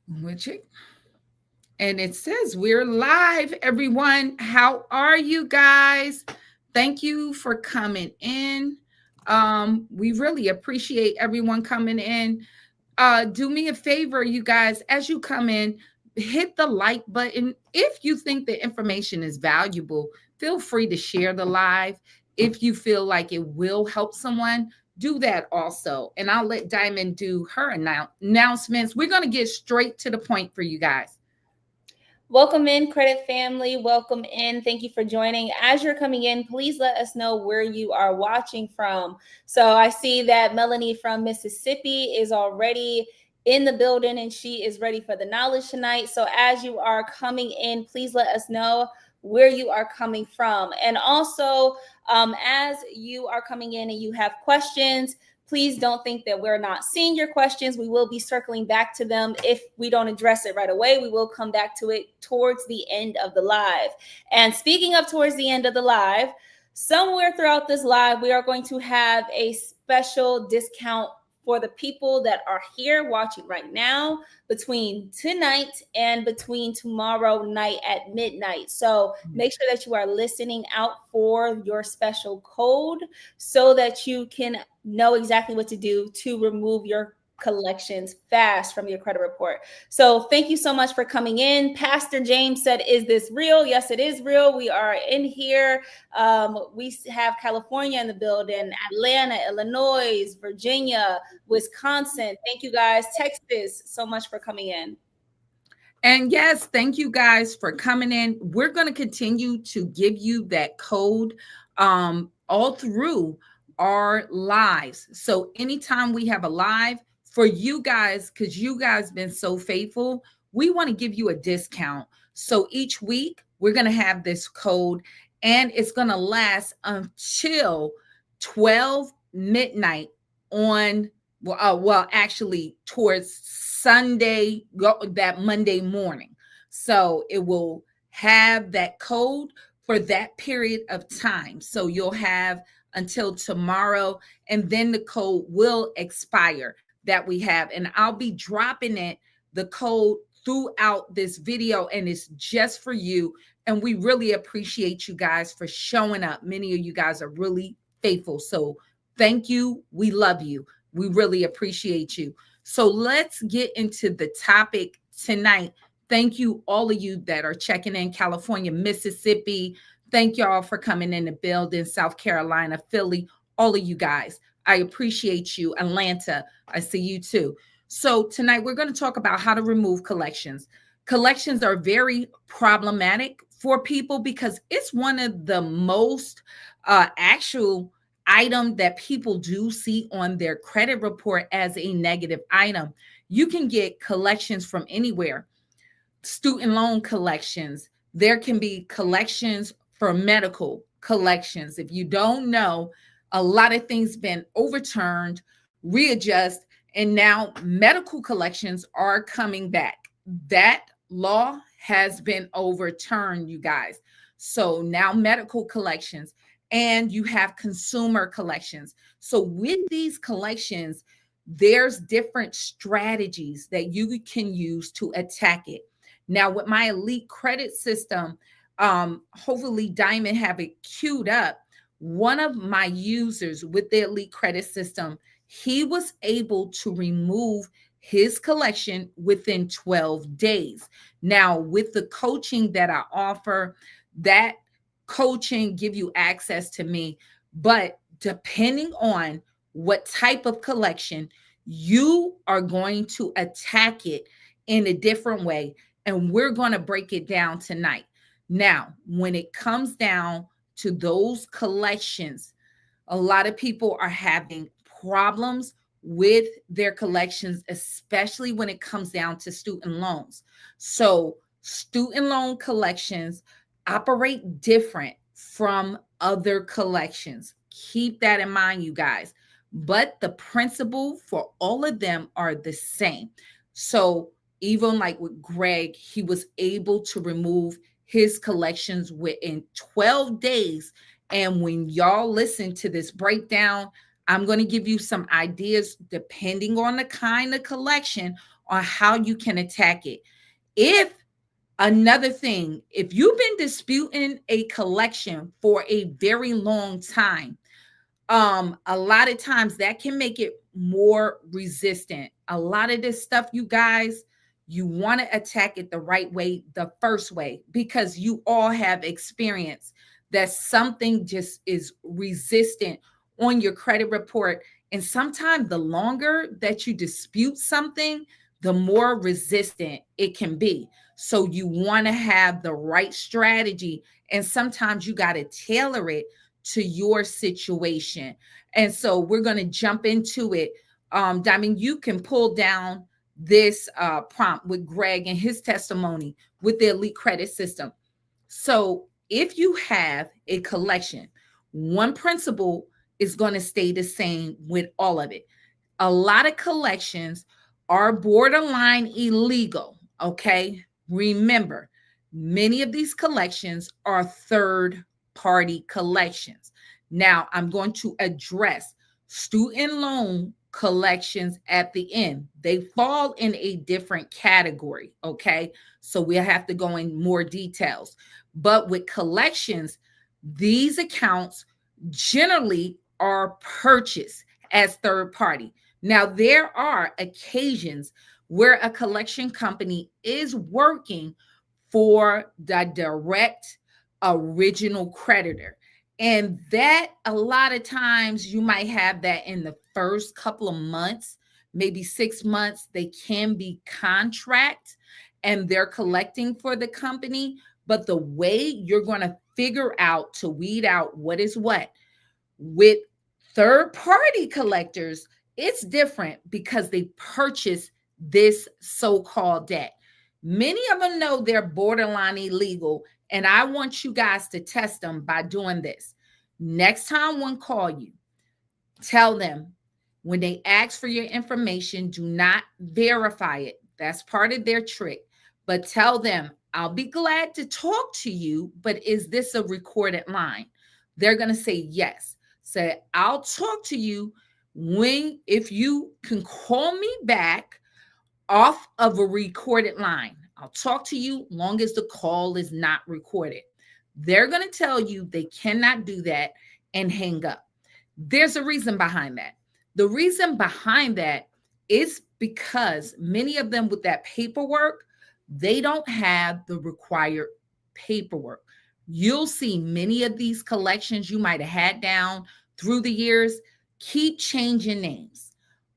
Which and it says we're live, everyone. How are you guys? Thank you for coming in. We really appreciate everyone coming in. Do me a favor, you guys, as you come in, hit the like button. If you think the information is valuable, feel free to share the live. If you feel like it will help someone, do that also. And I'll let Diamond do her announcements. We're going to get straight to the point for you guys. Welcome in, Credit Family. Welcome in. Thank you for joining. As you're coming in, please let us know where you are watching from. So I see that Melanie from Mississippi is already in the building and she is ready for the knowledge tonight. So as you are coming in, please let us know where you are coming from. And also, as you are coming in and you have questions, please don't think that we're not seeing your questions. We will be circling back to them. If we don't address it right away, we will come back to it towards the end of the live. And speaking of towards the end of the live, somewhere throughout this live, we are going to have a special discount for the people that are here watching right now between tonight and between tomorrow night at midnight. So make sure that you are listening out for your special code so that you can know exactly what to do to remove your collections fast from your credit report. So thank you so much for coming in. Pastor James said, is this real? Yes, it is real. We are in here. We have California in the building, Atlanta, Illinois, Virginia, Wisconsin. Thank you guys. Texas, so much for coming in. And yes, thank you guys for coming in. We're going to continue to give you that code all through our lives. So anytime we have a live for you guys, because you guys been so faithful, we want to give you a discount. So each week we're going to have this code and it's going to last until 12 midnight on actually towards Sunday, that Monday morning. So it will have that code for that period of time. So you'll have until tomorrow, and then the code will expire that we have. And I'll be dropping the code throughout this video, and it's just for you. And we really appreciate you guys for showing up. Many of you guys are really faithful. So thank you. We love you. We really appreciate you. So let's get into the topic tonight. Thank you, all of you that are checking in California, Mississippi. Thank y'all for coming in the building, South Carolina, Philly, all of you guys. I appreciate you. Atlanta, I see you too. So tonight we're going to talk about how to remove collections. Collections are very problematic for people because it's one of the most actual item that people do see on their credit report as a negative item. You can get collections from anywhere. Student loan collections. There can be collections for medical collections. If you don't know, a lot of things been overturned, readjust, and now medical collections are coming back. That law has been overturned, you guys. So now medical collections, and you have consumer collections. So with these collections, there's different strategies that you can use to attack it. Now with my elite credit system, hopefully Diamond have it queued up. One of my users with the elite credit system, he was able to remove his collection within 12 days. Now with the coaching that I offer, that coaching give you access to me, but depending on what type of collection, you are going to attack it in a different way, and we're going to break it down tonight. Now when it comes down to those collections, a lot of people are having problems with their collections, especially when it comes down to student loans. So student loan collections operate different from other collections. Keep that in mind, you guys. But the principle for all of them are the same. So even like with Greg, he was able to remove his collections within 12 days. And when y'all listen to this breakdown, I'm going to give you some ideas depending on the kind of collection on how you can attack it. If Another thing, if you've been disputing a collection for a very long time, a lot of times that can make it more resistant. A lot of this stuff, you guys, you want to attack it the right way, the first way, because you all have experience that something just is resistant on your credit report. And sometimes the longer that you dispute something, the more resistant it can be. So you want to have the right strategy, and sometimes you got to tailor it to your situation. And so we're going to jump into it. Diamond, you can pull down this prompt with Greg and his testimony with the elite credit system. So if you have a collection, one principle is going to stay the same with all of it. A lot of collections are borderline illegal. Okay. Remember, many of these collections are third party collections. Now, I'm going to address student loan collections at the end. They fall in a different category. Okay. So we have to go in more details. But with collections, these accounts generally are purchased as third party. Now, there are occasions where a collection company is working for the direct original creditor. And that a lot of times you might have that in the first couple of months, maybe 6 months, they can be contract and they're collecting for the company. But the way you're going to figure out to weed out what is what with third party collectors, it's different because they purchase this so called debt. Many of them know they're borderline illegal, and I want you guys to test them by doing this. Next time one call you, tell them when they ask for your information, do not verify it. That's part of their trick. But tell them, I'll be glad to talk to you, but is this a recorded line? They're going to say yes. Say, I'll talk to you if you can call me back off of a recorded line. I'll talk to you long as the call is not recorded. They're going to tell you they cannot do that and hang up. There's a reason behind that. The reason behind that is because many of them with that paperwork, they don't have the required paperwork. You'll see many of these collections you might have had down through the years keep changing names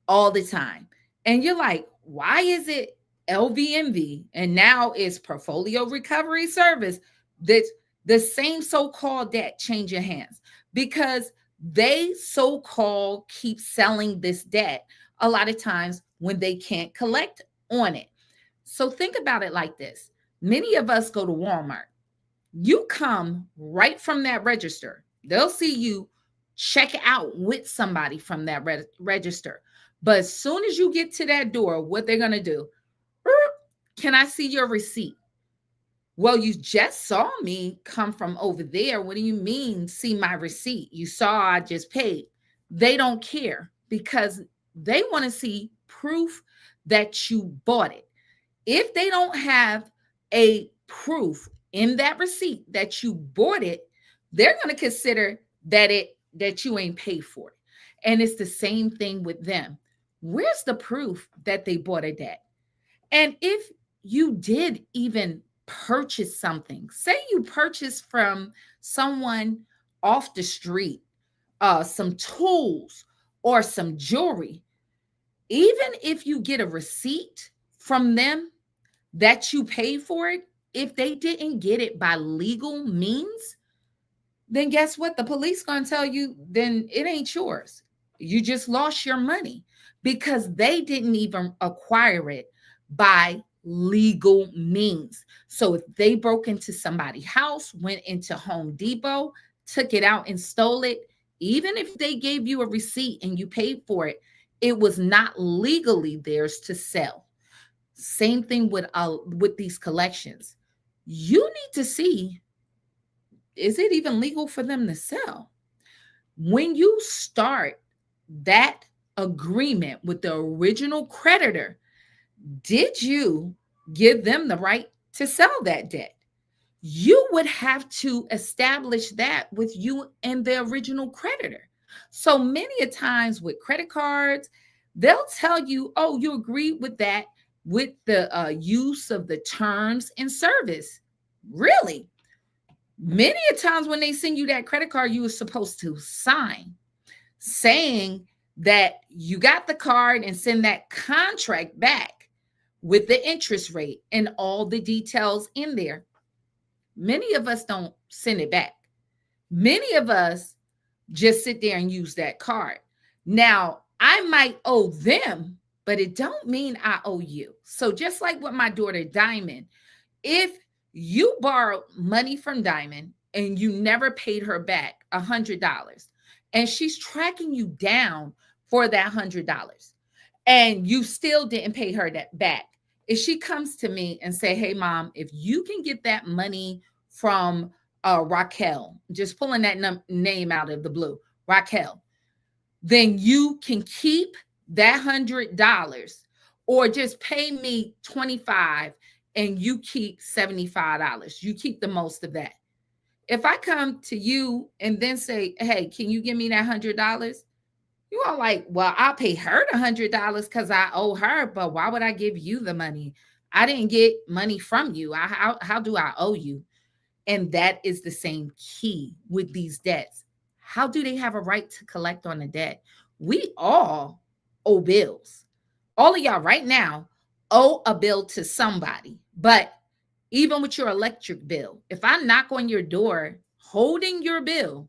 all the time. And you're like, why is it LVMV and now it's Portfolio Recovery Service? That the same so-called debt changing hands because they so-called keep selling this debt a lot of times when they can't collect on it. So think about it like this. Many of us go to Walmart. You come right from that register. They'll see you check out with somebody from that register. But as soon as you get to that door, what they're going to do, can I see your receipt? Well, you just saw me come from over there. What do you mean, see my receipt? You saw I just paid. They don't care because they want to see proof that you bought it. If they don't have a proof in that receipt that you bought it, they're going to consider that you ain't paid for it. And it's the same thing with them. Where's the proof that they bought a debt? And if you did even purchase something, say you purchased from someone off the street, some tools or some jewelry, even if you get a receipt from them that you paid for it, if they didn't get it by legal means, then guess what? The police gonna tell you, then it ain't yours. You just lost your money because they didn't even acquire it by legal means. So if they broke into somebody's house, went into Home Depot, took it out and stole it, even if they gave you a receipt and you paid for it, it was not legally theirs to sell. Same thing with these collections. You need to see, is it even legal for them to sell? When you start that agreement with the original creditor, Did you give them the right to sell that debt? You would have to establish that with you and the original creditor. So many a times with credit cards, they'll tell you, oh, you agree with that with the use of the terms and service. Really? Many a times when they send you that credit card, you were supposed to sign saying that you got the card and send that contract back with the interest rate and all the details in there. Many of us don't send it back. Many of us just sit there and use that card. Now, I might owe them, but it don't mean I owe you. So just like with my daughter Diamond, if you borrowed money from Diamond and you never paid her back $100 and she's tracking you down for that $100 and you still didn't pay her that back, if she comes to me and say, hey mom, if you can get that money from Raquel, just pulling that name out of the blue, Raquel, then you can keep that $100 or just pay me 25 and you keep $75. You keep the most of that. If I come to you and then say, hey, can you give me that $100? You are like, well, I'll pay her the $100 because I owe her, but why would I give you the money? I didn't get money from you. How do I owe you? And that is the same key with these debts. How do they have a right to collect on the debt? We all owe bills. All of y'all right now owe a bill to somebody. But even with your electric bill, if I knock on your door holding your bill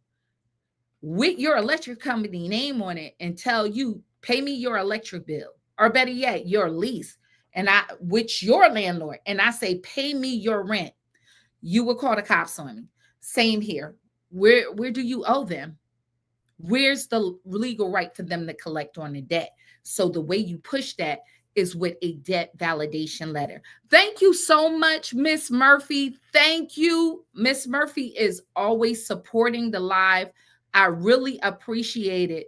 with your electric company name on it and tell you, pay me your electric bill, or better yet, your lease, and I, which your landlord, and I say, pay me your rent, you will call the cops on me. Same here. Where do you owe them? Where's the legal right for them to collect on the debt? So the way you push that is with a debt validation letter. Thank you so much, Miss Murphy. Thank you. Miss Murphy is always supporting the live. I really appreciate it,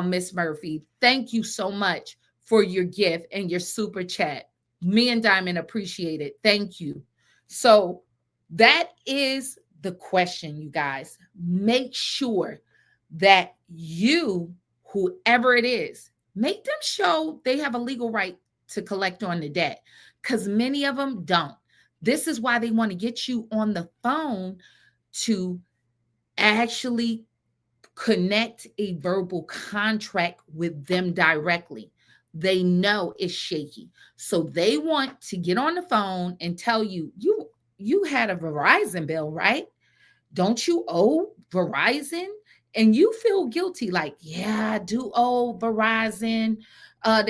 Miss Murphy. Thank you so much for your gift and your super chat. Me and Diamond appreciate it. Thank you. So that is the question, you guys. Make sure that you, whoever it is, make them show they have a legal right to collect on the debt, because many of them don't. This is why they want to get you on the phone to actually connect a verbal contract with them directly. They know it's shaky. So they want to get on the phone and tell you, you had a Verizon bill, right? Don't you owe Verizon? And you feel guilty, like, yeah, I do owe Verizon. But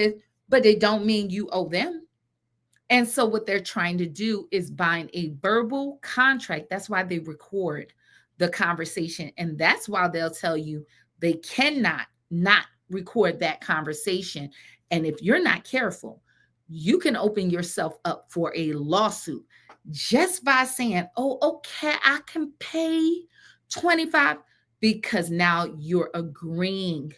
it don't mean you owe them. And so what they're trying to do is bind a verbal contract. That's why they record the conversation. And that's why they'll tell you they cannot not record that conversation. And if you're not careful, you can open yourself up for a lawsuit just by saying, oh, okay, I can pay 25, because now you're agreeing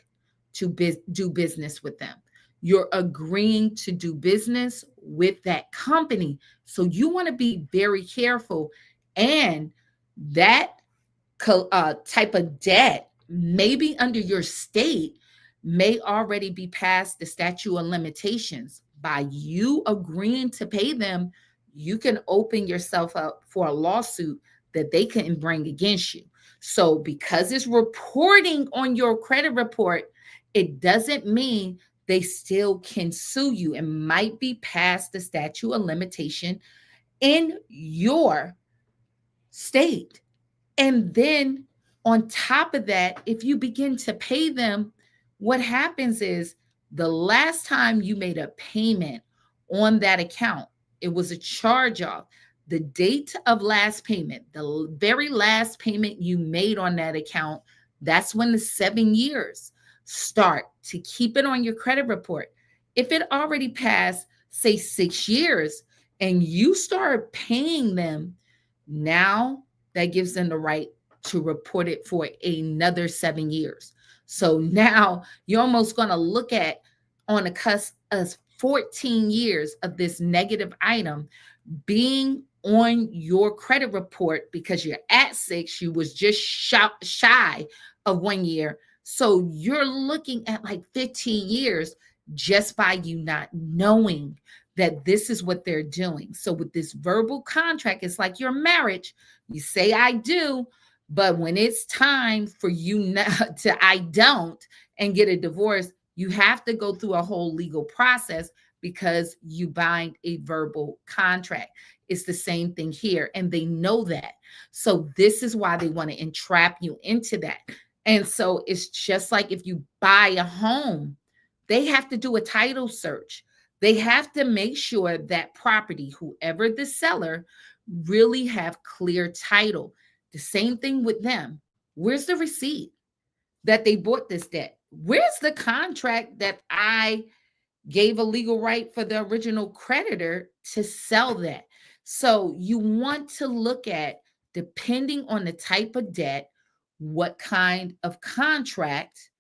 to do business with them. You're agreeing to do business with that company. So you want to be very careful. And that type of debt, maybe under your state, may already be past the statute of limitations. By you agreeing to pay them, you can open yourself up for a lawsuit that they couldn't bring against you. So because it's reporting on your credit report, it doesn't mean they still can sue you. It might be past the statute of limitation in your state. And then on top of that, if you begin to pay them, what happens is the last time you made a payment on that account, it was a charge off. The date of last payment, the very last payment you made on that account, that's when the 7 years start to keep it on your credit report. If it already passed, say 6 years, and you start paying them, now that gives them the right to report it for another 7 years. So now you're almost going to look at on a cusp of 14 years of this negative item being on your credit report because you're at 6, you was just shy of 1 year. So you're looking at like 15 years just by you not knowing that this is what they're doing. So with this verbal contract, it's like your marriage. You say I do, but when it's time for you not to I don't and get a divorce, you have to go through a whole legal process because you bind a verbal contract. It's the same thing here, and they know that. So this is why they want to entrap you into that. And so it's just like if you buy a home, they have to do a title search. They have to make sure that property, whoever the seller, really have clear title. The same thing with them. Where's the receipt that they bought this debt? Where's the contract that I gave a legal right for the original creditor to sell that? So you want to look at, depending on the type of debt, what kind of contract,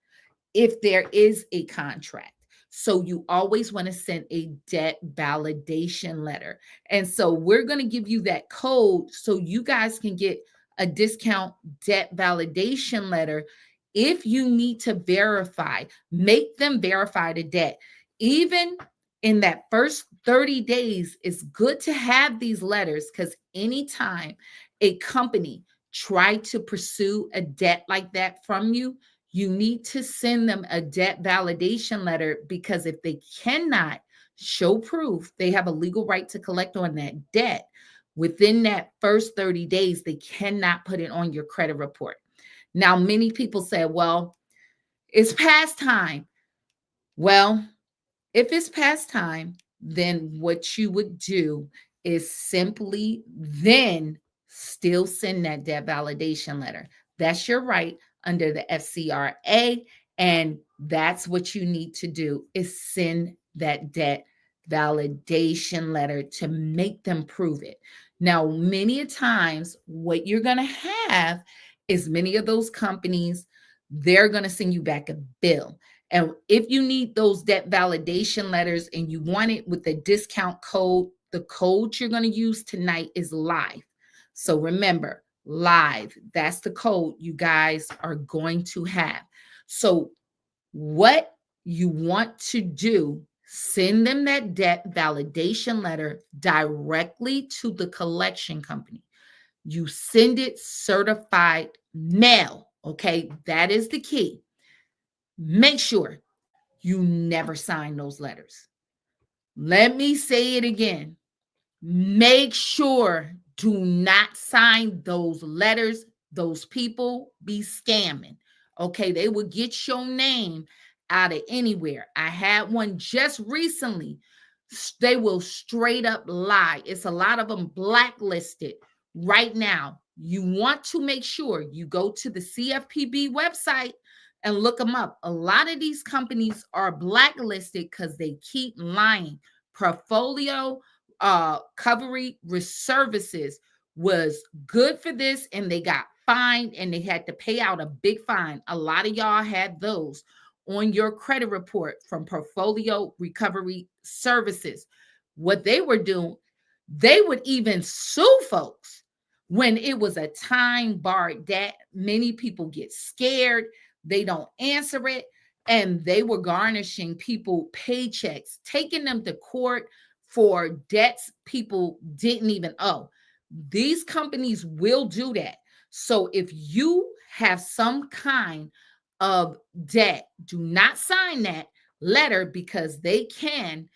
if there is a contract. So you always want to send a debt validation letter. And so we're going to give you that code so you guys can get a discount debt validation letter. If you need to verify, make them verify the debt. Even in that first 30 days, it's good to have these letters because anytime a company try to pursue a debt like that from you, you need to send them a debt validation letter, because if they cannot show proof they have a legal right to collect on that debt within that first 30 days, they cannot put it on your credit report. Now, many people say, well, it's past time. Well, if it's past time, then what you would do is simply then still send that debt validation letter. That's your right under the FCRA. And that's what you need to do, is send that debt validation letter to make them prove it. Now, many a times what you're going to have is many of those companies, they're going to send you back a bill. And if you need those debt validation letters and you want it with the discount code, the code you're going to use tonight is live. So remember, live, that's the code you guys are going to have. So what you want to do, send them that debt validation letter directly to the collection company. You send it certified mail. Okay, that is the key. Make sure you never sign those letters. Let me say it again. Make sure, do not sign those letters. Those people be scamming. Okay, they will get your name out of anywhere. I had one just recently. They will straight up lie. It's a lot of them blacklisted right now. You want to make sure you go to the CFPB website and look them up. A lot of these companies are blacklisted because they keep lying. Portfolio Recovery Services was good for this, and they got fined and they had to pay out a big fine. A lot of y'all had those on your credit report from Portfolio Recovery Services. What they were doing, they would even sue folks when it was a time barred debt. Many people get scared, they don't answer it, and they were garnishing people paychecks, taking them to court for debts people didn't even owe. These companies will do that. So if you have some kind of debt, do not sign that letter, because they can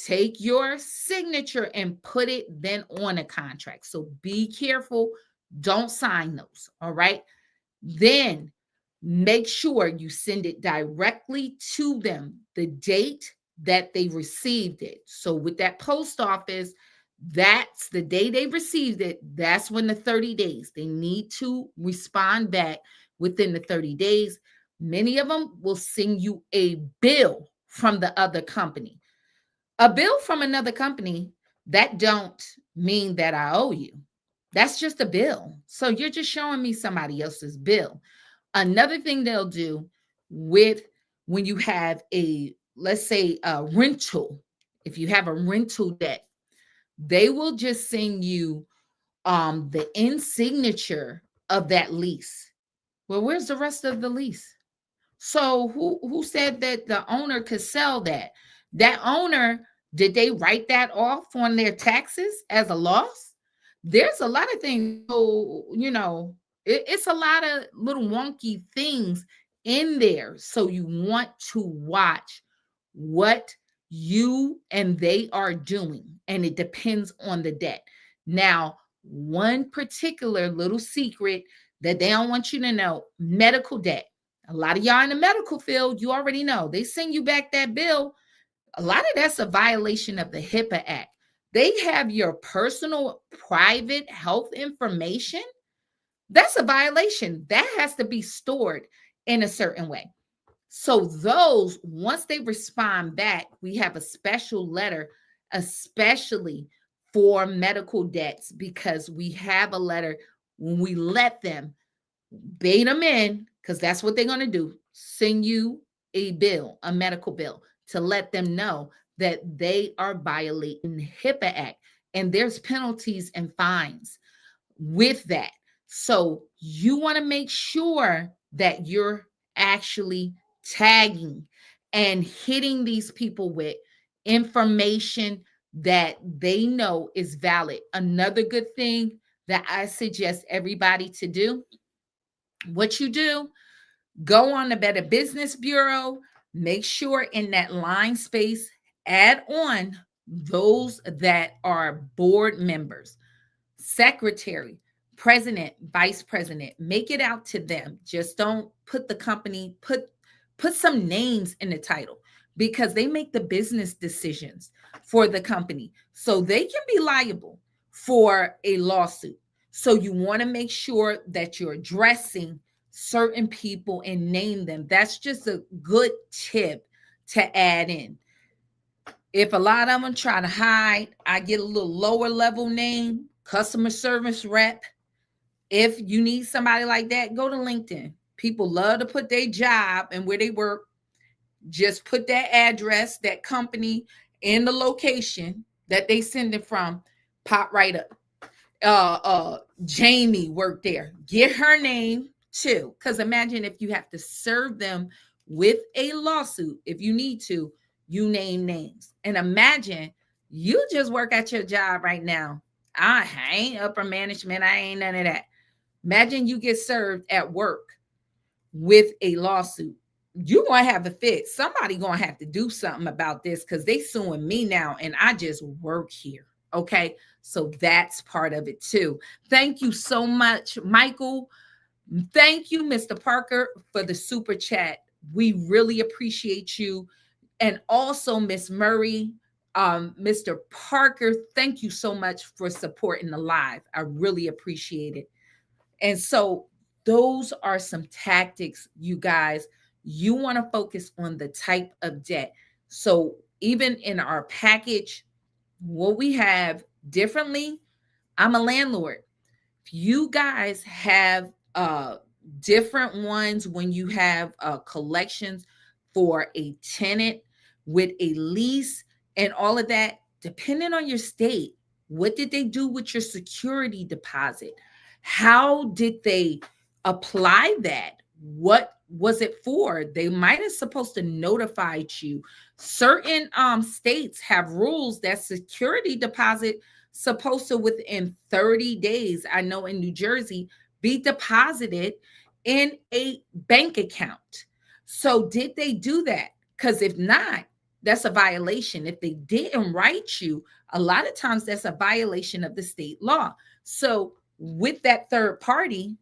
take your signature and put it then on a contract. So be careful. Don't sign those. All right. Then make sure you send it directly to them, the date that they received it. So with that post office, that's the day they received it. That's when the 30 days, they need to respond back within the 30 days. Many of them will send you a bill from the other company. A bill from another company, that don't mean that I owe you. That's just a bill. So you're just showing me somebody else's bill. Another thing they'll do with, when you have a, let's say, a rental, if you have a rental debt, they will just send you the end signature of that lease. Well, where's the rest of the lease? So who said that the owner could sell that? That owner, did they write that off on their taxes as a loss? There's a lot of things. So, it's a lot of little wonky things in there. So you want to watch what you and they are doing, and it depends on the debt. Now, one particular little secret that they don't want you to know: medical debt. A lot of y'all in the medical field, you already know they send you back that bill. A lot of that's a violation of the HIPAA Act. They have your personal private health information. That's a violation. That has to be stored in a certain way. So those, once they respond back, we have a special letter, especially for medical debts, because we have a letter when we let them bait them in, because that's what they're going to do: send you a bill, a medical bill, to let them know that they are violating the HIPAA Act. And there's penalties and fines with that. So you want to make sure that you're actually tagging and hitting these people with information that they know is valid. Another good thing that I suggest everybody to do: what you do, go on the Better Business Bureau, make sure in that line space, add on those that are board members, secretary, president, vice president. Make it out to them. Just don't put the company, put some names in the title, because they make the business decisions for the company. So they can be liable for a lawsuit. So you want to make sure that you're addressing certain people and name them. That's just a good tip to add in. If a lot of them try to hide, I get a little lower level name, customer service rep. If you need somebody like that, go to LinkedIn. People love to put their job and where they work. Just put that address, that company, in the location that they send it from, pop right up. Jamie worked there. Get her name too. Because imagine if you have to serve them with a lawsuit. If you need to, you name names. And imagine you just work at your job right now. I ain't upper management. I ain't none of that. Imagine you get served at work with a lawsuit. You're gonna have a fit. Somebody gonna have to do something about this, because they suing me now and I just work here. Okay. So that's part of it too. Thank you so much, Michael. Thank you, Mr. Parker, for the super chat. We really appreciate you. And also, Miss Murray, Mr. Parker, thank you so much for supporting the live. I really appreciate it. And so those are some tactics, you guys. You want to focus on the type of debt. So even in our package, what we have differently, I'm a landlord. If you guys have different ones, when you have collections for a tenant with a lease and all of that, depending on your state, what did they do with your security deposit? How did they apply that? What was it for? They might have supposed to notify you. Certain states have rules that security deposit supposed to, within 30 days, I know in New Jersey, be deposited in a bank account. So did they do that? Because if not, that's a violation. If they didn't write you, a lot of times that's a violation of the state law. So with that third party,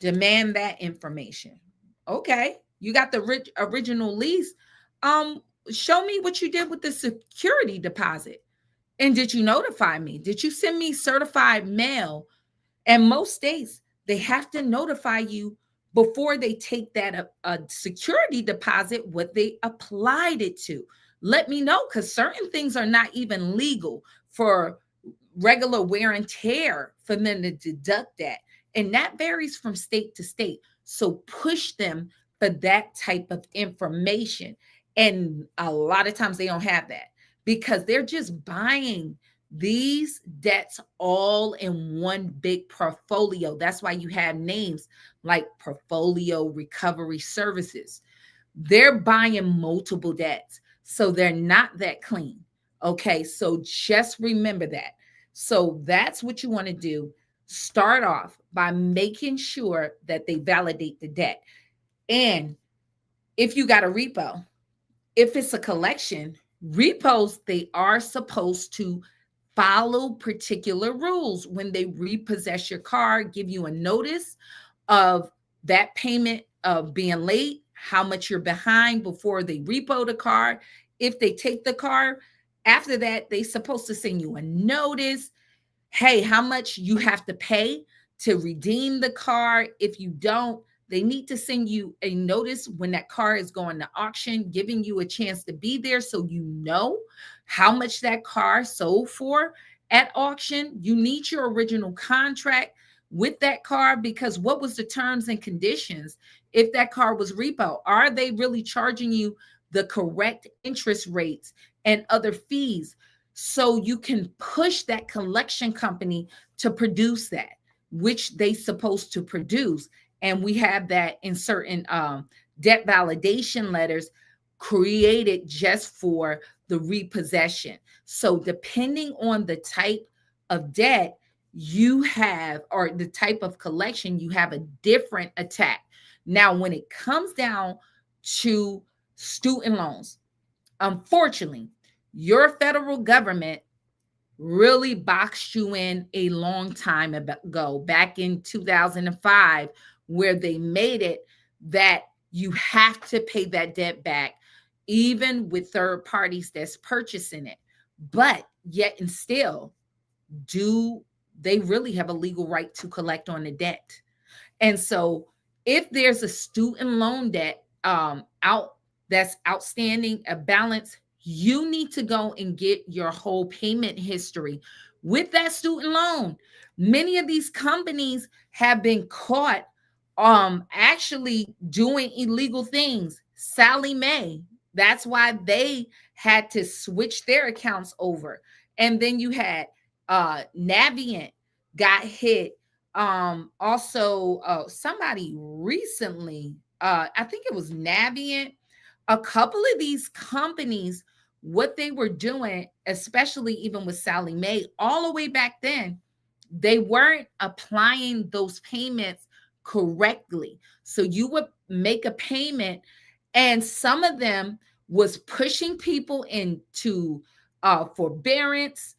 demand that information. Okay, you got the original lease. Show me what you did with the security deposit. And did you notify me? Did you send me certified mail? And most states, they have to notify you before they take that a security deposit, what they applied it to. Let me know, because certain things are not even legal for regular wear and tear for them to deduct that. And that varies from state to state. So push them for that type of information. And a lot of times they don't have that. because they're just buying these debts all in one big portfolio. That's why you have names like Portfolio Recovery Services. They're buying multiple debts, so they're not that clean. Okay, so just remember that. So that's what you want to do. Start off by making sure that they validate the debt. And if you got a repo, if it's a collection, repos, they are supposed to follow particular rules. When they repossess your car, give you a notice of that payment of being late, how much you're behind before they repo the car. If they take the car, after that, they're supposed to send you a notice. Hey, how much you have to pay to redeem the car. If you don't, they need to send you a notice when that car is going to auction, giving you a chance to be there so you know how much that car sold for at auction. You need your original contract with that car, because what was the terms and conditions if that car was repo? Are they really charging you the correct interest rates and other fees, so you can push that collection company to produce that, which they supposed to produce? And we have that in certain debt validation letters created just for the repossession. So depending on the type of debt you have, or the type of collection, you have a different attack. Now when it comes down to student loans, unfortunately, your federal government really boxed you in a long time ago, back in 2005, where they made it that you have to pay that debt back, even with third parties that's purchasing it. But yet and still, do they really have a legal right to collect on the debt? And so if there's a student loan debt out that's outstanding, a balance, you need to go and get your whole payment history with that student loan. Many of these companies have been caught actually doing illegal things. Sally Mae, that's why they had to switch their accounts over. And then you had Navient got hit. Also somebody recently, I think it was Navient, a couple of these companies, what they were doing, especially even with Sally Mae, all the way back then, they weren't applying those payments correctly. So you would make a payment, and some of them was pushing people into forbearance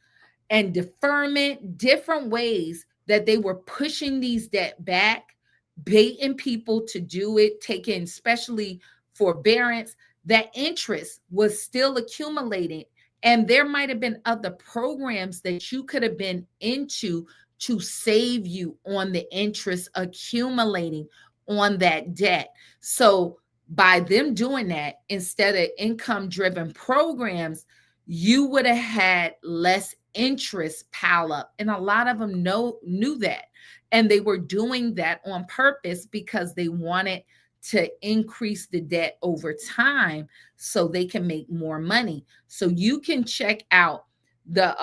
and deferment, different ways that they were pushing these debt back, baiting people to do it, taking especially forbearance. That interest was still accumulating. And there might have been other programs that you could have been into to save you on the interest accumulating on that debt. So by them doing that instead of income driven programs, you would have had less interest pile up. And a lot of them knew that. And they were doing that on purpose because they wanted to increase the debt over time so they can make more money. So you can check out the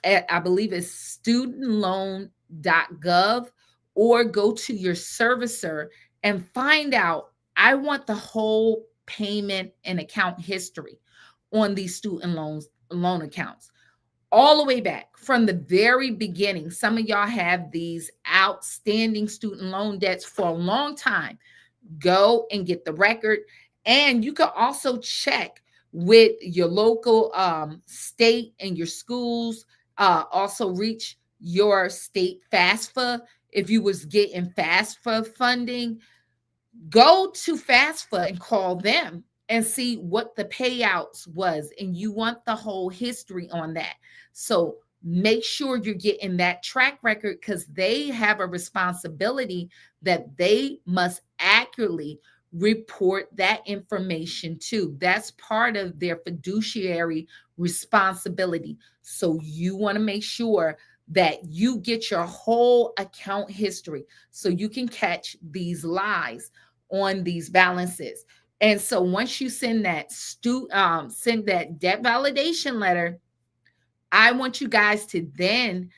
I believe it's studentloan.gov, or go to your servicer and find out, I want the whole payment and account history on these student loan accounts, all the way back from the very beginning. Some of y'all have these outstanding student loan debts for a long time. Go and get the record. And you can also check with your local state and your schools. Also reach your state FAFSA. If you was getting FAFSA funding, go to FAFSA and call them and see what the payouts was. And you want the whole history on that. So make sure you're getting that track record, because they have a responsibility that they must accurately report that information too. That's part of their fiduciary responsibility. So you want to make sure that you get your whole account history so you can catch these lies on these balances. And so once you send that debt validation letter, I want you guys to then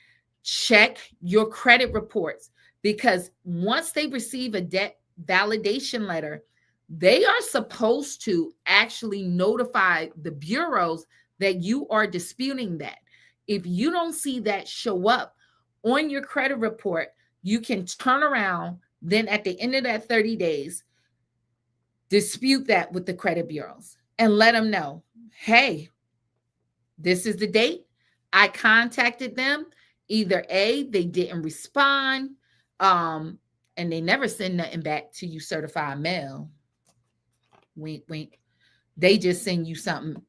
check your credit reports, because once they receive a debt validation letter, they are supposed to actually notify the bureaus that you are disputing that. If you don't see that show up on your credit report, you can turn around then at the end of that 30 days, dispute that with the credit bureaus and let them know, hey, this is the date. I contacted them. Either A, they didn't respond, um, and they never send nothing back to you certified mail. Wink, wink. They just send you something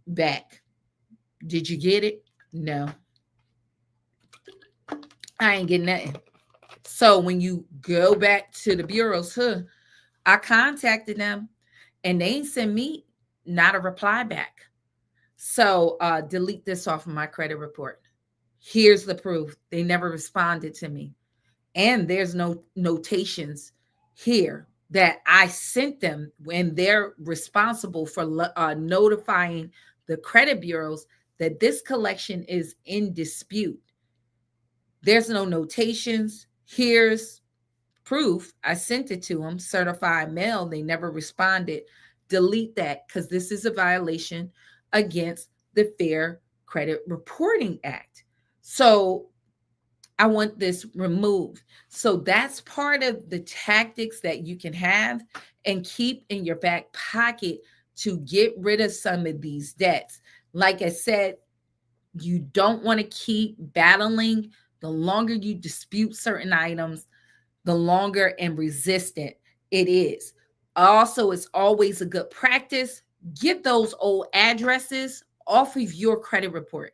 back. Did you get it? No, I ain't getting nothing. So when you go back to the bureaus, I contacted them and they ain't send me not a reply back. So delete this off of my credit report. Here's the proof. They never responded to me. And there's no notations here that I sent them when they're responsible for notifying the credit bureaus that this collection is in dispute. There's no notations. Here's proof. I sent it to them, certified mail. They never responded. Delete that, because this is a violation against the Fair Credit Reporting Act. So I want this removed. So that's part of the tactics that you can have and keep in your back pocket to get rid of some of these debts. Like I said, you don't want to keep battling. The longer you dispute certain items, the longer and resistant it is. Also, it's always a good practice. Get those old addresses off of your credit report.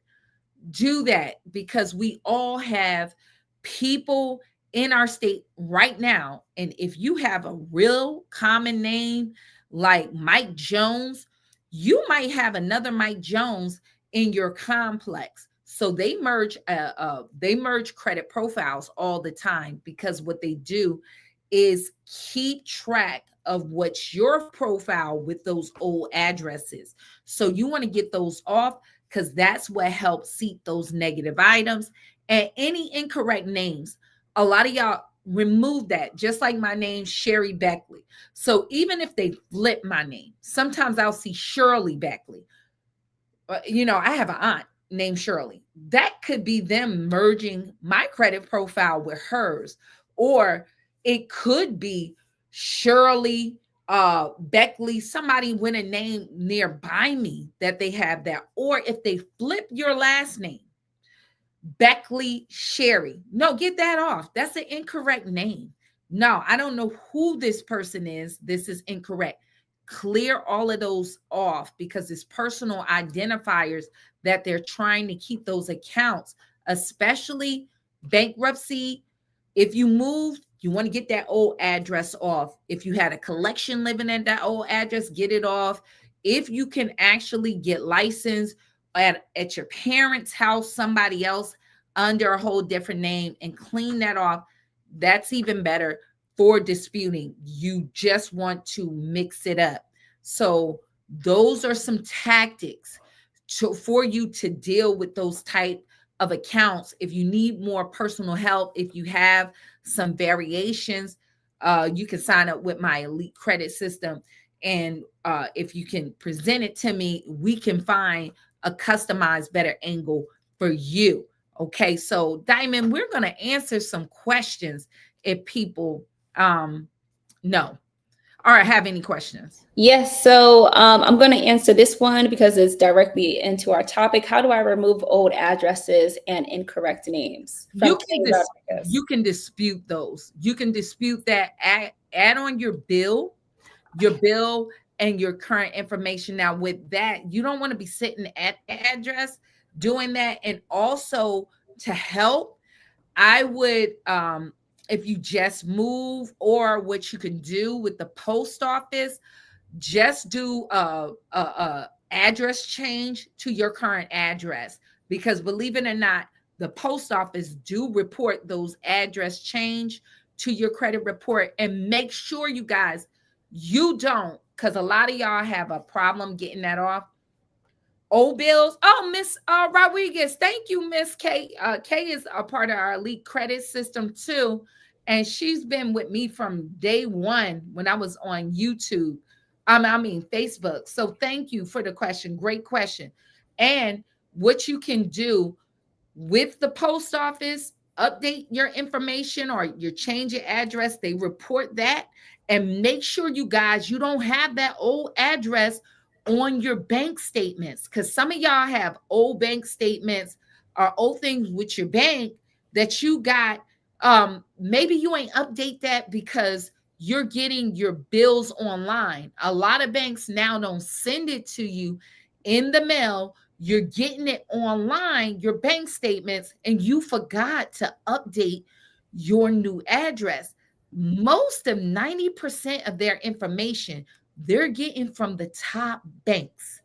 Do that, because we all have people in our state right now. And if you have a real common name like Mike Jones, you might have another Mike Jones in your complex. So they merge credit profiles all the time, because what they do is keep track of what's your profile with those old addresses. So you want to get those off, because that's what helps seat those negative items and any incorrect names. A lot of y'all remove that, just like my name, Sherry Beckley. So even if they flip my name, sometimes I'll see Shirley Beckley. I have an aunt named Shirley. That could be them merging my credit profile with hers, or it could be Shirley Beckley, somebody with a name nearby me that they have that. Or if they flip your last name, Beckley Sherry. No, get that off. That's an incorrect name. No, I don't know who this person is. This is incorrect. Clear all of those off, because it's personal identifiers that they're trying to keep those accounts, especially bankruptcy. If you moved, you want to get that old address off. If you had a collection living at that old address, get it off. If you can actually get licensed at your parents' house, somebody else under a whole different name, and clean that off, that's even better for disputing. You just want to mix it up. So those are some tactics for you to deal with those type of accounts. If you need more personal help, if you have some variations, you can sign up with my elite credit system. And if you can present it to me, we can find a customized better angle for you. Okay, so Diamond, we're going to answer some questions if people know or have any questions. Yes, so I'm going to answer this one because it's directly into our topic. How do I remove old addresses and incorrect names from Kenny Rodriguez? You can dispute those. You can dispute that. Add on your bill and your current information. Now, with that, you don't want to be sitting at the address doing that. And also, to help, I would if you just move, or what you can do with the post office, just do a address change to your current address, because believe it or not, the post office do report those address change to your credit report. And make sure, you guys, you don't because a lot of y'all have a problem getting that off. Old bills. Oh, Miss Rodriguez, thank you, Miss K. Kay is a part of our elite credit system too, and she's been with me from day one when I was on YouTube. I mean Facebook. So thank you for the question. Great question. And what you can do with the post office, update your information or you change your address, they report that. And make sure you guys, you don't have that old address on your bank statements, because some of y'all have old bank statements or old things with your bank that you got. Maybe you ain't update that because you're getting your bills online. A lot of banks now don't send it to you in the mail. You're getting it online, your bank statements, and you forgot to update your new address. Most of 90% of their information they're getting from the top banks.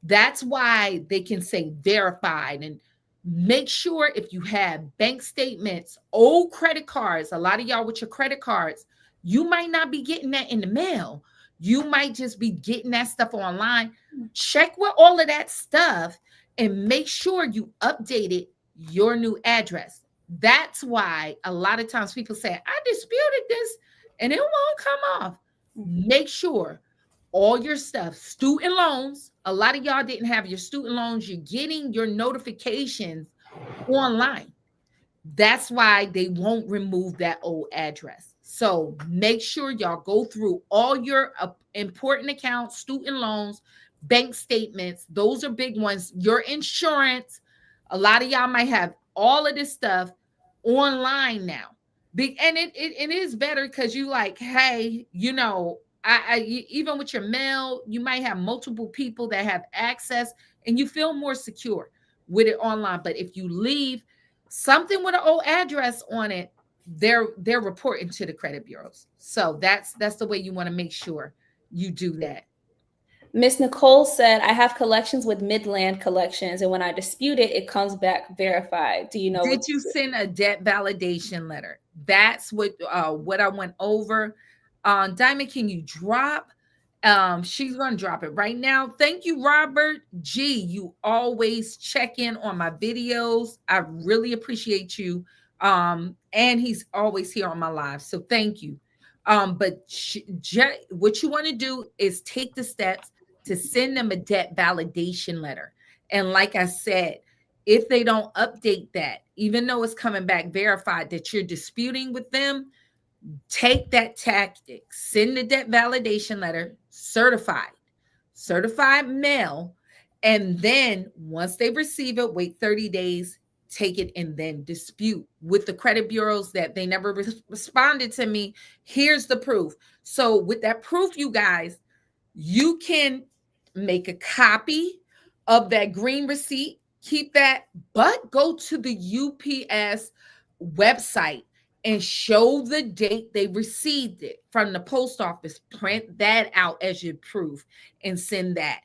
That's why they can say verified. And make sure if you have bank statements, old credit cards, a lot of y'all with your credit cards, you might not be getting that in the mail. You might just be getting that stuff online. Check with all of that stuff and make sure you updated your new address. That's why a lot of times people say, I disputed this and it won't come off. Make sure all your stuff, student loans. A lot of y'all didn't have your student loans. You're getting your notifications online. That's why they won't remove that old address. So make sure y'all go through all your important accounts, student loans, bank statements. Those are big ones. Your insurance. A lot of y'all might have all of this stuff online now. Big, and it is better because you like, hey, even with your mail, you might have multiple people that have access, and you feel more secure with it online. But if you leave something with an old address on it, they're reporting to the credit bureaus. So that's the way you want to make sure you do that. Miss Nicole said, I have collections with Midland Collections, and when I dispute it, it comes back verified. Do you know Did what? you send a debt validation letter? That's what I went over. Diamond, can you drop? She's gonna drop it right now. Thank you, Robert G. You always check in on my videos. I really appreciate you. And he's always here on my live. So thank you. But what you want to do is take the steps to send them a debt validation letter. And like I said, if they don't update that, even though it's coming back verified that you're disputing with them, take that tactic, send the debt validation letter, certified mail, and then once they receive it, wait 30 days, take it and then dispute with the credit bureaus that they never responded to me. Here's the proof. So with that proof, you guys, you can make a copy of that green receipt, keep that, but go to the UPS website and show the date they received it from the post office. Print that out as your proof and send that.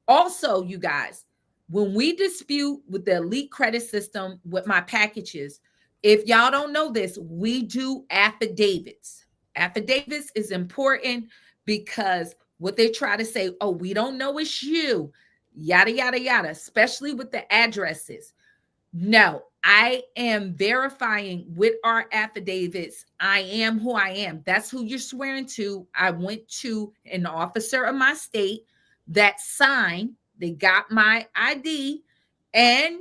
Also, you guys, when we dispute with the elite credit system with my packages, if y'all don't know this, we do affidavits. Affidavits is important because what they try to say, oh, we don't know it's you, yada, yada, yada, especially with the addresses. No, I am verifying with our affidavits. I am who I am. That's who you're swearing to. I went to an officer of my state that signed, they got my ID, and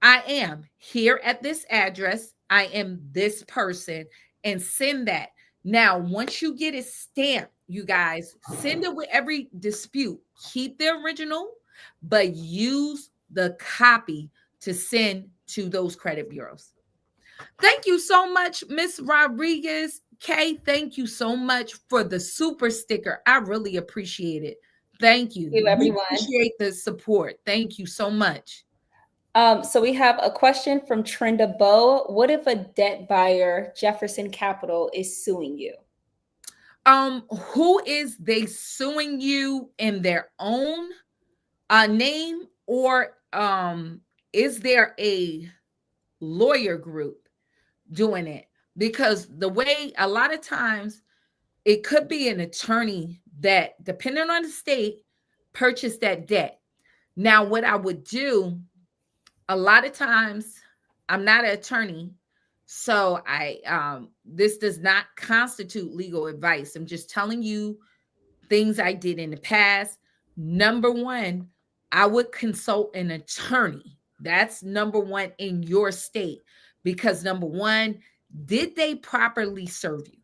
I am here at this address. I am this person, and send that. Now, once you get it stamped, you guys send it with every dispute. Keep the original, but use the copy to send to those credit bureaus. Thank you so much, Miss Rodriguez. Kay, thank you so much for the super sticker. I really appreciate it. Thank you. Thank you, We everyone. appreciate the support. Thank you so much. So we have a question from Trenda Bow. What if a debt buyer, Jefferson Capital, is suing you? Who is they suing you in their own name, or is there a lawyer group doing it? Because the way a lot of times it could be an attorney that, depending on the state, purchase that debt. Now, what I would do, a lot of times, I'm not an attorney, so I this does not constitute legal advice. I'm just telling you things I did in the past. Number one, I would consult an attorney. That's number one in your state, because number one, did they properly serve you?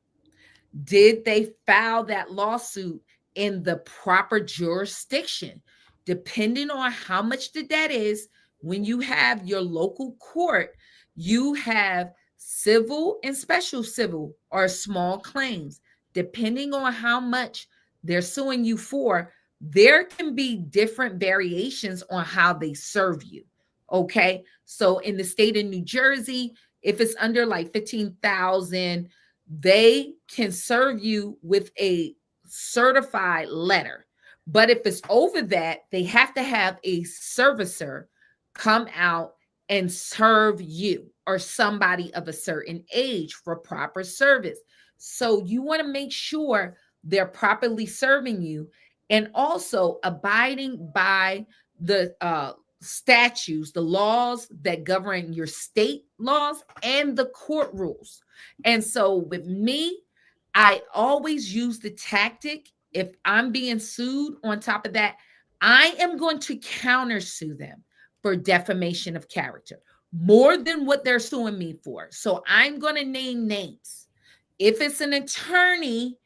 Did they file that lawsuit in the proper jurisdiction? Depending on how much the debt is, when you have your local court, you have civil and special civil or small claims. Depending on how much they're suing you for, there can be different variations on how they serve you. Okay. So in the state of New Jersey, if it's under like 15,000, they can serve you with a certified letter. But if it's over that, they have to have a servicer come out and serve you or somebody of a certain age for proper service. So you want to make sure they're properly serving you and also abiding by the statutes, the laws that govern your state laws and the court rules. And so with me, I always use the tactic, if I'm being sued, on top of that, I am going to countersue them for defamation of character more than what they're suing me for. So I'm going to name names. If it's an attorney,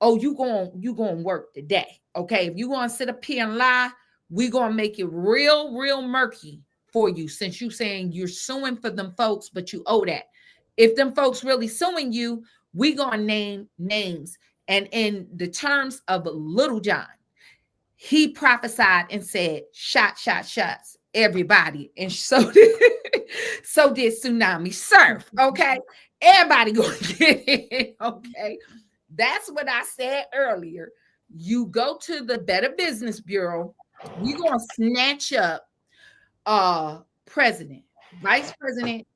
oh, you going to work today. Okay, if you going to sit up here and lie, we going to make it real murky for you, since you saying you're suing for them folks, but you owe that. If them folks really suing you, we gonna name names. And in the terms of Little John, he prophesied and said, shots, everybody. And so did, so did Tsunami Surf. Okay. Everybody gonna get it. Okay. That's what I said earlier. You go to the Better Business Bureau, we gonna snatch up president, vice president,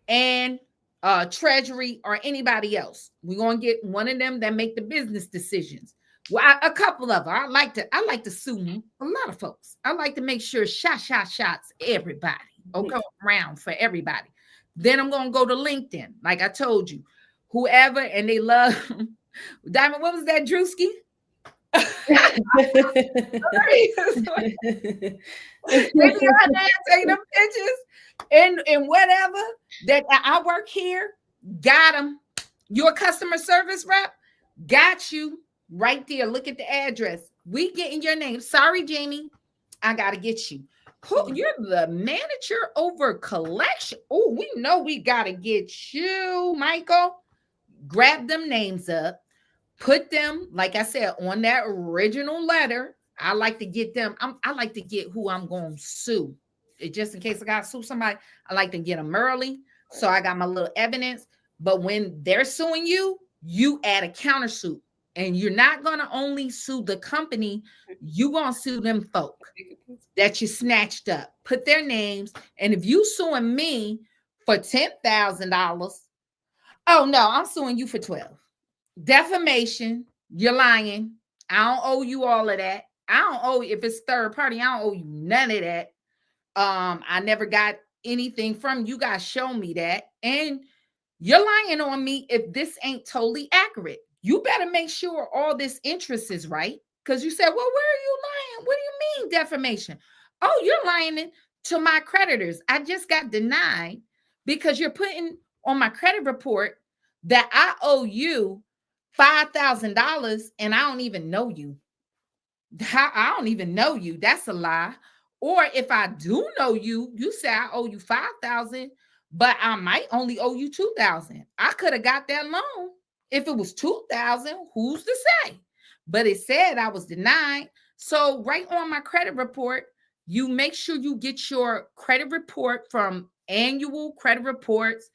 and treasury or anybody else. We're gonna get one of them that make the business decisions. Well, a couple of them. I like to sue a lot of folks. I like to make sure shots everybody. Okay, around for everybody. Then I'm gonna go to LinkedIn, like I told you. Whoever, and they love Diamond. What was that, Drewski? Maybe you're there taking them pictures and whatever that I work here. Got them. Your customer service rep got you right there. Look at the address. We getting your name. Sorry, Jamie. I gotta get you. Who, you're the manager over collection. Oh, we know we gotta get you, Michael. Grab them names up, put them, like I said, on that original letter. I like to get them. I like to get who I'm going to sue. Just in case I got to sue somebody, I like to get them early. So I got my little evidence. But when they're suing you, you add a countersuit. And you're not going to only sue the company, you're going to sue them folk that you snatched up. Put their names. And if you suing me for $10,000, oh no, I'm suing you for 12. Defamation, you're lying. I don't owe you all of that. I don't owe you, if it's third party, I don't owe you none of that. I never got anything from you guys. Show me that. And you're lying on me if this ain't totally accurate. You better make sure all this interest is right. Because you said, well, where are you lying? What do you mean defamation? Oh, you're lying to my creditors. I just got denied because you're putting on my credit report that I owe you $5,000 and I don't even know you. I don't even know you. That's a lie. Or if I do know you, you say I owe you 5,000, but I might only owe you 2,000. I could have got that loan. If it was 2,000, who's to say? But it said I was denied. So right on my credit report, you make sure you get your credit report from annual credit reports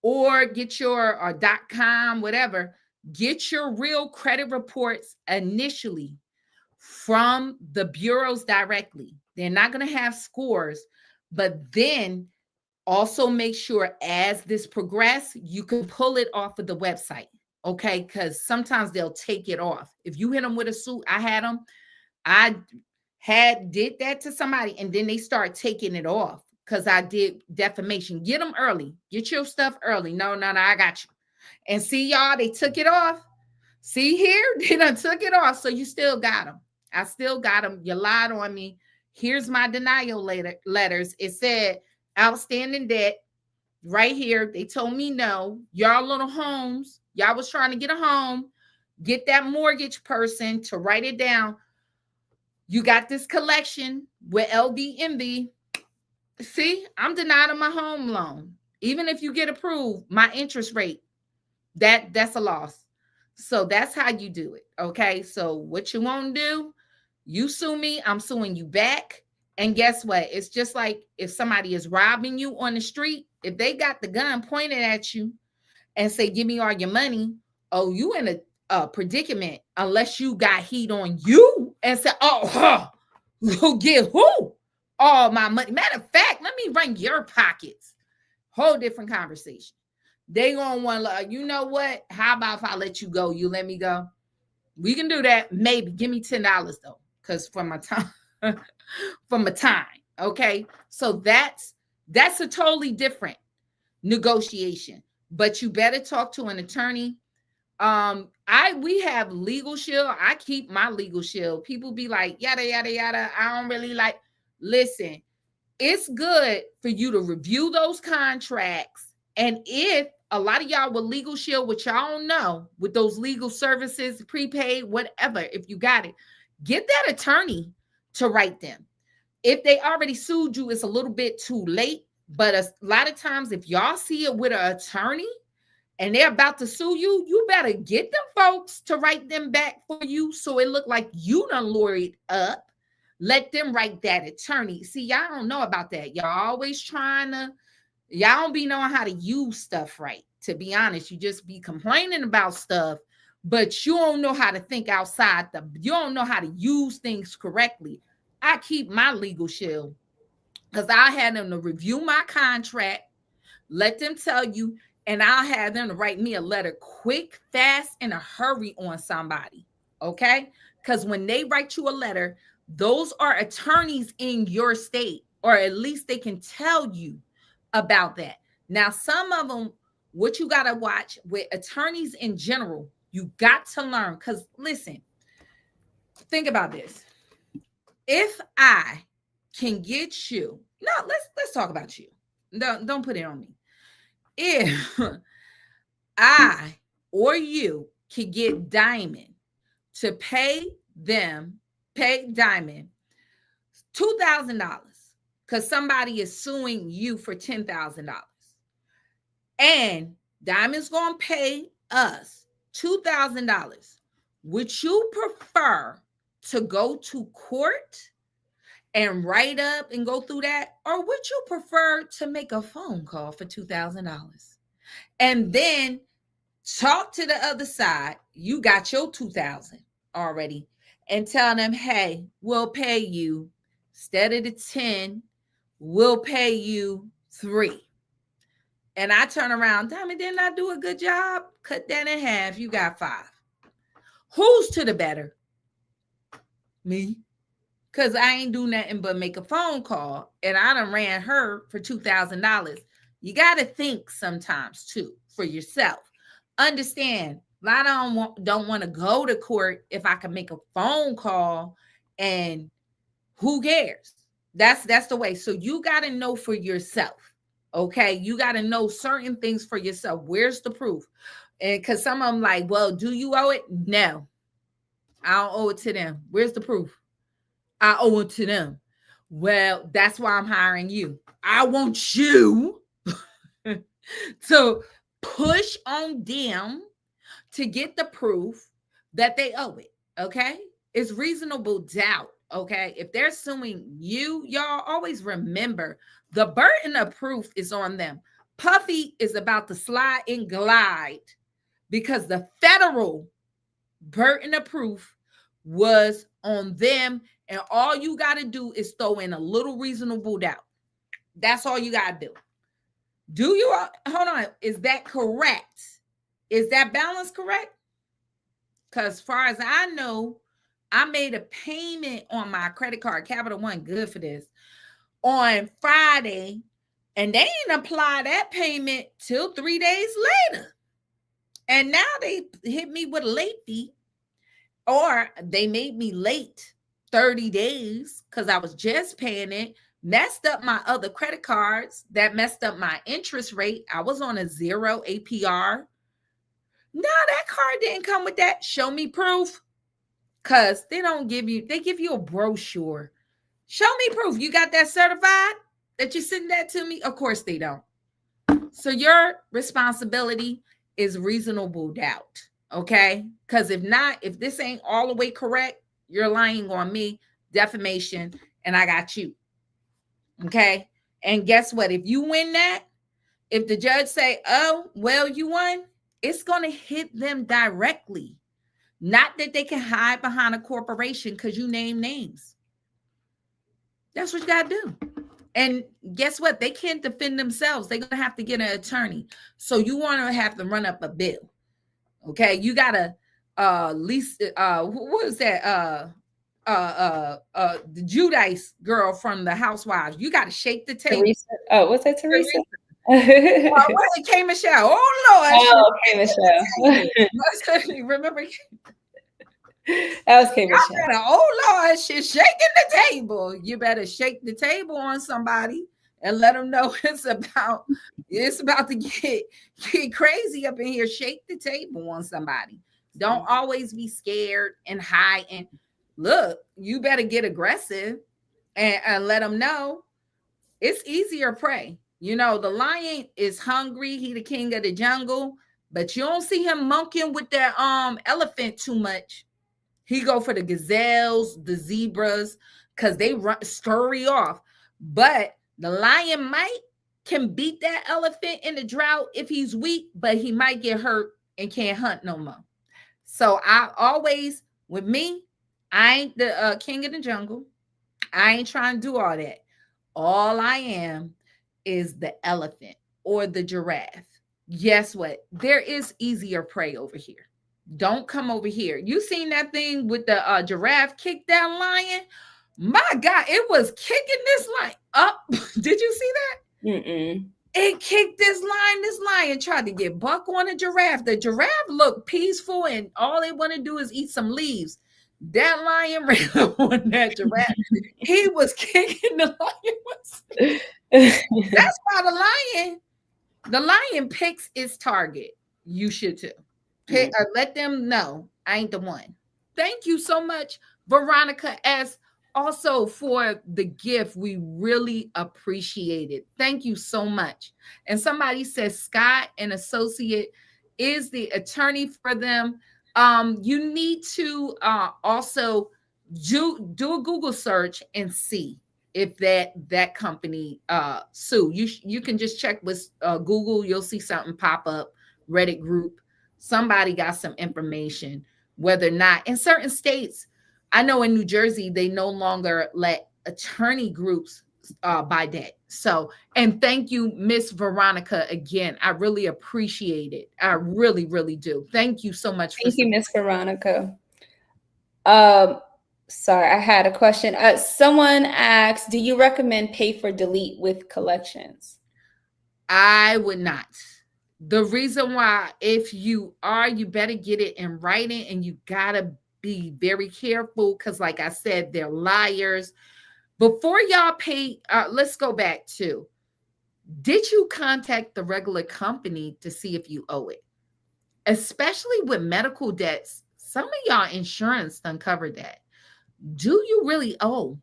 or get your or .com, whatever. Get your real credit reports initially from the bureaus directly. They're not going to have scores, but then also make sure as this progress, you can pull it off of the website. Okay, because sometimes they'll take it off. If you hit them with a suit, I had did that to somebody, and then they start taking it off because I did defamation. Get them early. Get your stuff early. No, no, no, I got you. And see, y'all, they took it off. See here, they done took it off. So you still got them. I still got them. You lied on me. Here's my denial letters. It said outstanding debt right here. They told me no. Y'all little homes. Y'all was trying to get a home. Get that mortgage person to write it down. You got this collection with LVMV. See, I'm denied on my home loan. Even if you get approved, my interest rate, that's a loss. So that's how you do it. Okay. So what you won't do, you sue me, I'm suing you back. And guess what? It's just like if somebody is robbing you on the street, if they got the gun pointed at you and say, give me all your money, oh, you in a predicament unless you got heat on you and say, oh, huh, you'll get who? All my money. Matter of fact, let me run your pockets. Whole different conversation. They gonna want to, you know what? How about if I let you go? You let me go? We can do that. Maybe give me $10 though, because for my time, for my time. Okay. So that's a totally different negotiation. But you better talk to an attorney. We have legal shield. I keep my legal shield. People be like, yada, yada, yada. I don't really like. Listen, it's good for you to review those contracts. And if a lot of y'all with legal shield, which y'all don't know, with those legal services, prepaid, whatever, if you got it, get that attorney to write them. If they already sued you, it's a little bit too late. But a lot of times, if y'all see it with an attorney and they're about to sue you, you better get them folks to write them back for you so it look like you done lawyered up. Let them write that attorney. See, y'all don't know about that. Y'all always y'all don't be knowing how to use stuff right. To be honest, you just be complaining about stuff, but you don't know how to think you don't know how to use things correctly. I keep my legal shield because I had them to review my contract, let them tell you, and I'll have them to write me a letter quick, fast, in a hurry on somebody. Okay? Because when they write you a letter, those are attorneys in your state, or at least they can tell you about that. Now, some of them, what you got to watch with attorneys in general, you got to learn. Because listen, think about this. If I can get you, no, let's talk about you. Don't put it on me. If I or you can get Diamond to pay Diamond $2,000 because somebody is suing you for $10,000, and Diamond's gonna pay us $2,000. Would you prefer to go to court and write up and go through that, or would you prefer to make a phone call for $2,000 and then talk to the other side? You got your 2,000 already, and tell them, hey, we'll pay you instead of the 10, we'll pay you 3. And I turn around, Diamond, didn't I do a good job? Cut that in half. You got 5. Who's to the better? Me. Because I ain't do nothing but make a phone call, and I done ran her for $2,000. You got to think sometimes too for yourself. Understand, I don't want to go to court if I can make a phone call, and who cares? That's the way. So you got to know for yourself. Okay, you got to know certain things for yourself. Where's the proof? And because some of them like, well, do you owe it? No, I don't owe it to them. Where's the proof? I owe it to them. Well, that's why I'm hiring you. I want you to push on them to get the proof that they owe it. Okay. It's reasonable doubt. Okay. If they're suing you, y'all always remember the burden of proof is on them. Puffy is about to slide and glide because the federal burden of proof was on them. And all you got to do is throw in a little reasonable doubt. That's all you got to do. Do you, hold on, is that correct? Is that balance correct? Because far as I know, I made a payment on my credit card, Capital One, good for this, on Friday, and they didn't apply that payment till 3 days later. And now they hit me with a late fee, or they made me late 30 days because I was just paying it, messed up my other credit cards, that messed up my interest rate. I was on a 0 APR. No, that card didn't come with that. Show me proof. Because they don't give you, they give you a brochure. Show me proof. You got that certified that you sent that to me? Of course they don't. So your responsibility is reasonable doubt. Okay. Because if not, if this ain't all the way correct, you're lying on me, defamation, and I got you. Okay. And guess what? If you win that, if the judge say, oh, well, you won, it's going to hit them directly. Not that they can hide behind a corporation because you name names. That's what you got to do. And guess what? They can't defend themselves. They're going to have to get an attorney. So you want to have to run up a bill. Okay. You got to least, what is that? The Judice girl from the Housewives. You got to shake the table. Teresa. Oh, what's that, Teresa? It came Michelle. Oh Lord. Oh, okay, Michelle. Remember? That was K. Michelle. Oh Lord, she's shaking the table. You better shake the table on somebody and let them know it's about to get crazy up in here. Shake the table on somebody. Don't always be scared and hide. And look, you better get aggressive and let them know it's easier prey. You know, the lion is hungry. He the king of the jungle, but you don't see him monkeying with that elephant too much. He go for the gazelles, the zebras, because they scurry off. But the lion can beat that elephant in the drought if he's weak, but he might get hurt and can't hunt no more. So I always, with me, I ain't the king of the jungle. I ain't trying to do all that. All I am is the elephant or the giraffe. Guess what? There is easier prey over here. Don't come over here. You seen that thing with the giraffe kick that lion? My God, it was kicking this lion up. Did you see that? Mm-mm. It kicked this lion. This lion tried to get buck on a giraffe. The giraffe looked peaceful and all they want to do is eat some leaves. That lion ran on that giraffe. He was kicking the lion. That's why the lion picks its target. You should too. Let them know I ain't the one. Thank you so much, Veronica S. Also for the gift. We really appreciate it. Thank you so much. And somebody says Scott, an associate, is the attorney for them. You need to also do a Google search and see if that company sue. You can just check with Google. You'll see something pop up, Reddit group. Somebody got some information, whether or not in certain states. I know in New Jersey, they no longer let attorney groups buy debt. So, and thank you, Miss Veronica, again. I really appreciate it. I really, really do. Thank you so much. Thank you, Miss Veronica. Sorry, I had a question. Someone asked, do you recommend pay for delete with collections? I would not. The reason why, if you are, you better get it in writing, and you gotta be very careful because, like I said, they're liars. Before y'all pay, let's go back to, did you contact the regular company to see if you owe it? Especially with medical debts, some of y'all insurance uncovered that. Do you really owe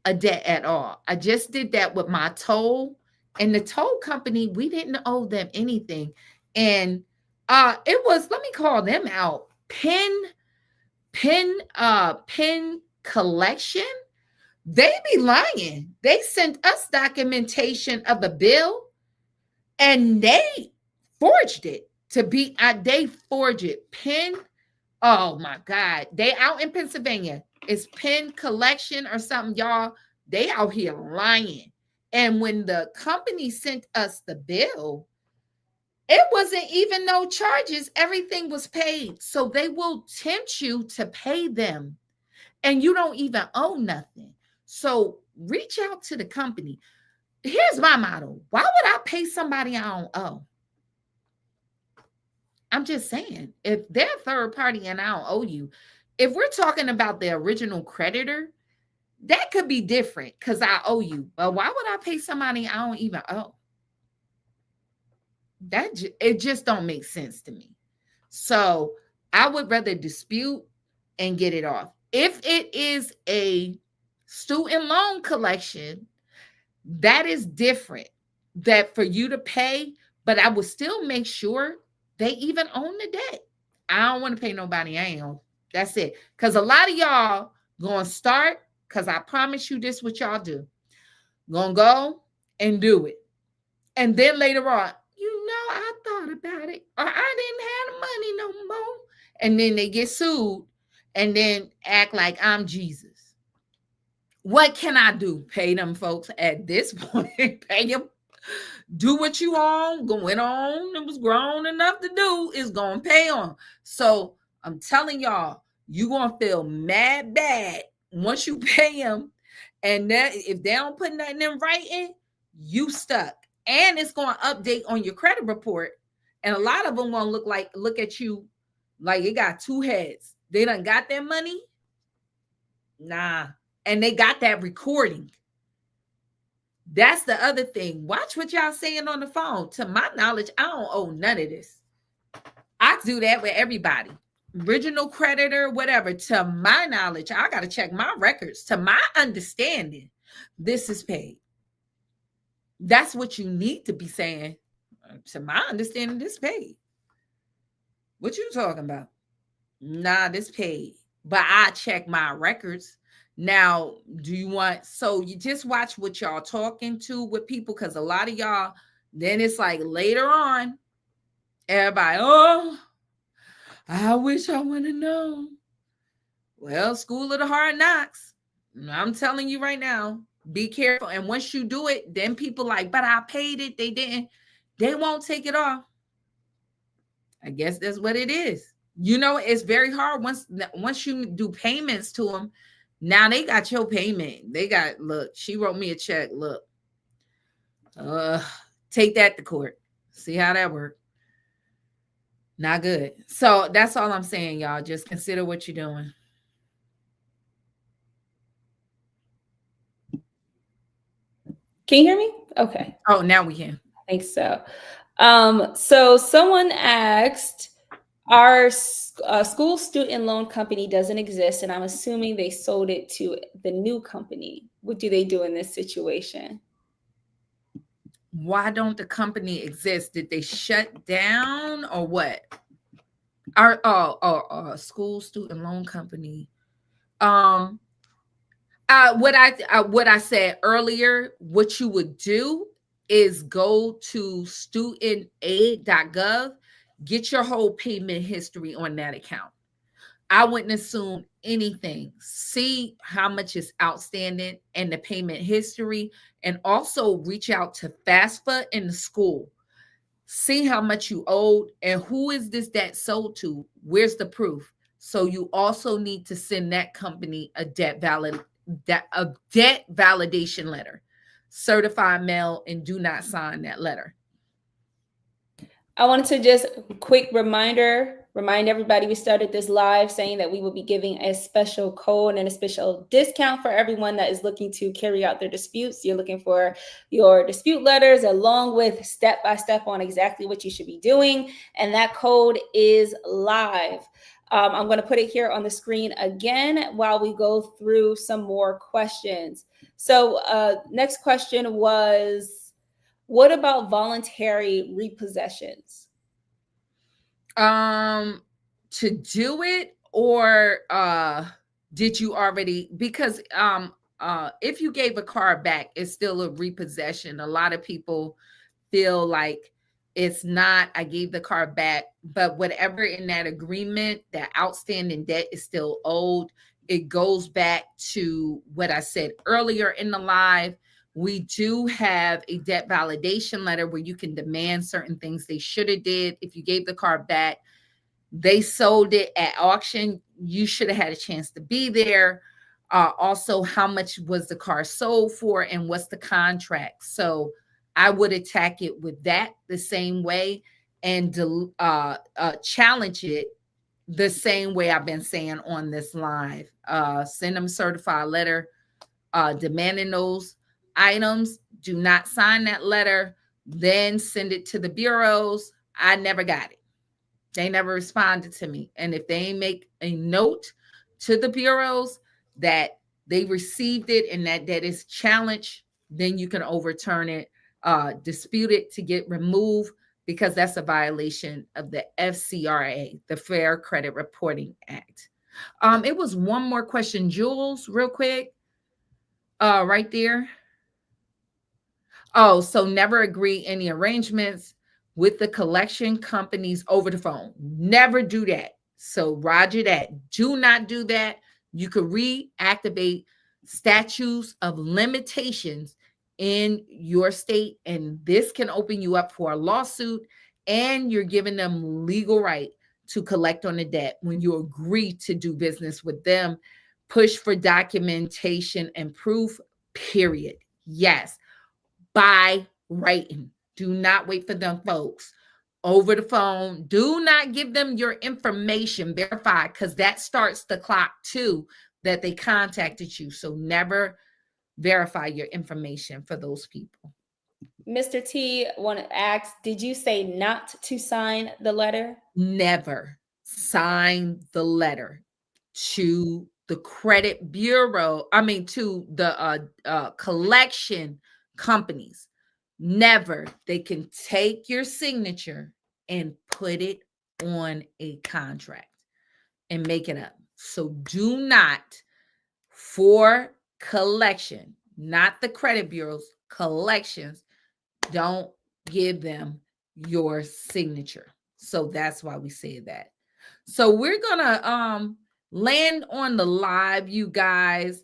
a debt at all? I just did that with my toll. And the toll company, we didn't owe them anything. And it was, let me call them out, Penn Collection. They be lying. They sent us documentation of a bill and they forged it to be, they forged it. Penn, oh my God. They out in Pennsylvania. It's Penn Collection or something, y'all. They out here lying. And when the company sent us the bill, It wasn't even no charges. Everything was paid. So they will tempt you to pay them and you don't even owe nothing. So reach out to the company. Here's my motto. Why would I pay somebody I don't owe? I'm just saying, if they're a third party and I don't owe you, if we're talking about the original creditor, that could be different because I owe you. But why would I pay somebody I don't even owe? It just don't make sense to me. So I would rather dispute and get it off. If it is a student loan collection, that is different. That for you to pay, but I would still make sure they even own the debt. I don't want to pay nobody I ain't own. That's it. Because a lot of y'all gonna start, because I promise you this what y'all do. Gonna go and do it. And then later on, I thought about it, or I didn't have the money no more. And then they get sued and then act like I'm Jesus. What can I do? Pay them folks at this point. Pay them. Do what you on, going on, and was grown enough to do is going to pay on. So I'm telling y'all, you going to feel mad bad once you pay them. And that if they don't put nothing in writing, you stuck. And it's going to update on your credit report. And a lot of them going to look at you like it got two heads. They done got their money. Nah. And they got that recording. That's the other thing. Watch what y'all saying on the phone. To my knowledge, I don't owe none of this. I do that with everybody. Original creditor, whatever. To my knowledge, I got to check my records. To my understanding, this is paid. That's what you need to be saying. To my understanding, this paid. What you talking about? Nah, this paid. But I check my records. Now, do you want, so you just watch what y'all talking to with people, because a lot of y'all, then it's like later on, everybody, oh, I wish I would have known. Well, school of the hard knocks. I'm telling you right now, be careful. And once you do it, then people like, but I paid it. They didn't. They won't take it off. I guess that's what it is. It's very hard once you do payments to them. Now they got your payment. Look, she wrote me a check. Look, take that to court. See how that works. Not good. So that's all I'm saying, y'all. Just consider what you're doing. Can you hear me? Okay. Oh, now we can. I think so. So someone asked, our school student loan company doesn't exist, and I'm assuming they sold it to the new company. What do they do in this situation? Why don't the company exist? Did they shut down or what? Our school student loan company. What I said earlier, what you would do is go to studentaid.gov, get your whole payment history on that account. I wouldn't assume anything. See how much is outstanding and the payment history, and also reach out to FAFSA in the school. See how much you owed and who is this debt sold to? Where's the proof? So you also need to send that company a debt validation letter, certified mail, and do not sign that letter. I wanted to just quick remind everybody, we started this live saying that we will be giving a special code and a special discount for everyone that is looking to carry out their disputes. You're looking for your dispute letters along with step-by-step on exactly what you should be doing. And that code is live. I'm going to put it here on the screen again while we go through some more questions. So next question was, what about voluntary repossessions? To do it, or did you already, because if you gave a car back, it's still a repossession. A lot of people feel like it's not, I gave the car back, but whatever in that agreement, that outstanding debt is still owed. It goes back to what I said earlier in the live. We do have a debt validation letter where you can demand certain things they should have did. If you gave the car back, they sold it at auction, you should have had a chance to be there. Also, how much was the car sold for and what's the contract? So I would attack it with that the same way, and challenge it the same way I've been saying on this live. Send them a certified letter demanding those items. Do not sign that letter, then send it to the bureaus. I never got it. They never responded to me. And if they make a note to the bureaus that they received it and that is challenged, then you can overturn it, dispute it to get removed, because that's a violation of the FCRA, the Fair Credit Reporting Act. It was one more question, Jules, real quick, right there. Oh, so never agree any arrangements with the collection companies over the phone. Never do that. So roger that. Do not do that. You could reactivate statutes of limitations in your state, and this can open you up for a lawsuit, and you're giving them legal right to collect on the debt when you agree to do business with them. Push for documentation and proof, period. Yes, by writing. Do not wait for them folks over the phone. Do not give them your information, verify, because that starts the clock too, that they contacted you. So never verify your information for those people. Mr. T, want to ask, did you say not to sign the letter? Never sign the letter to the credit bureau. I mean, to the collection companies. Never. They can take your signature and put it on a contract and make it up. So do not, for collection, not the credit bureaus, collections, don't give them your signature. So that's why we say that. So we're gonna land on the live, you guys.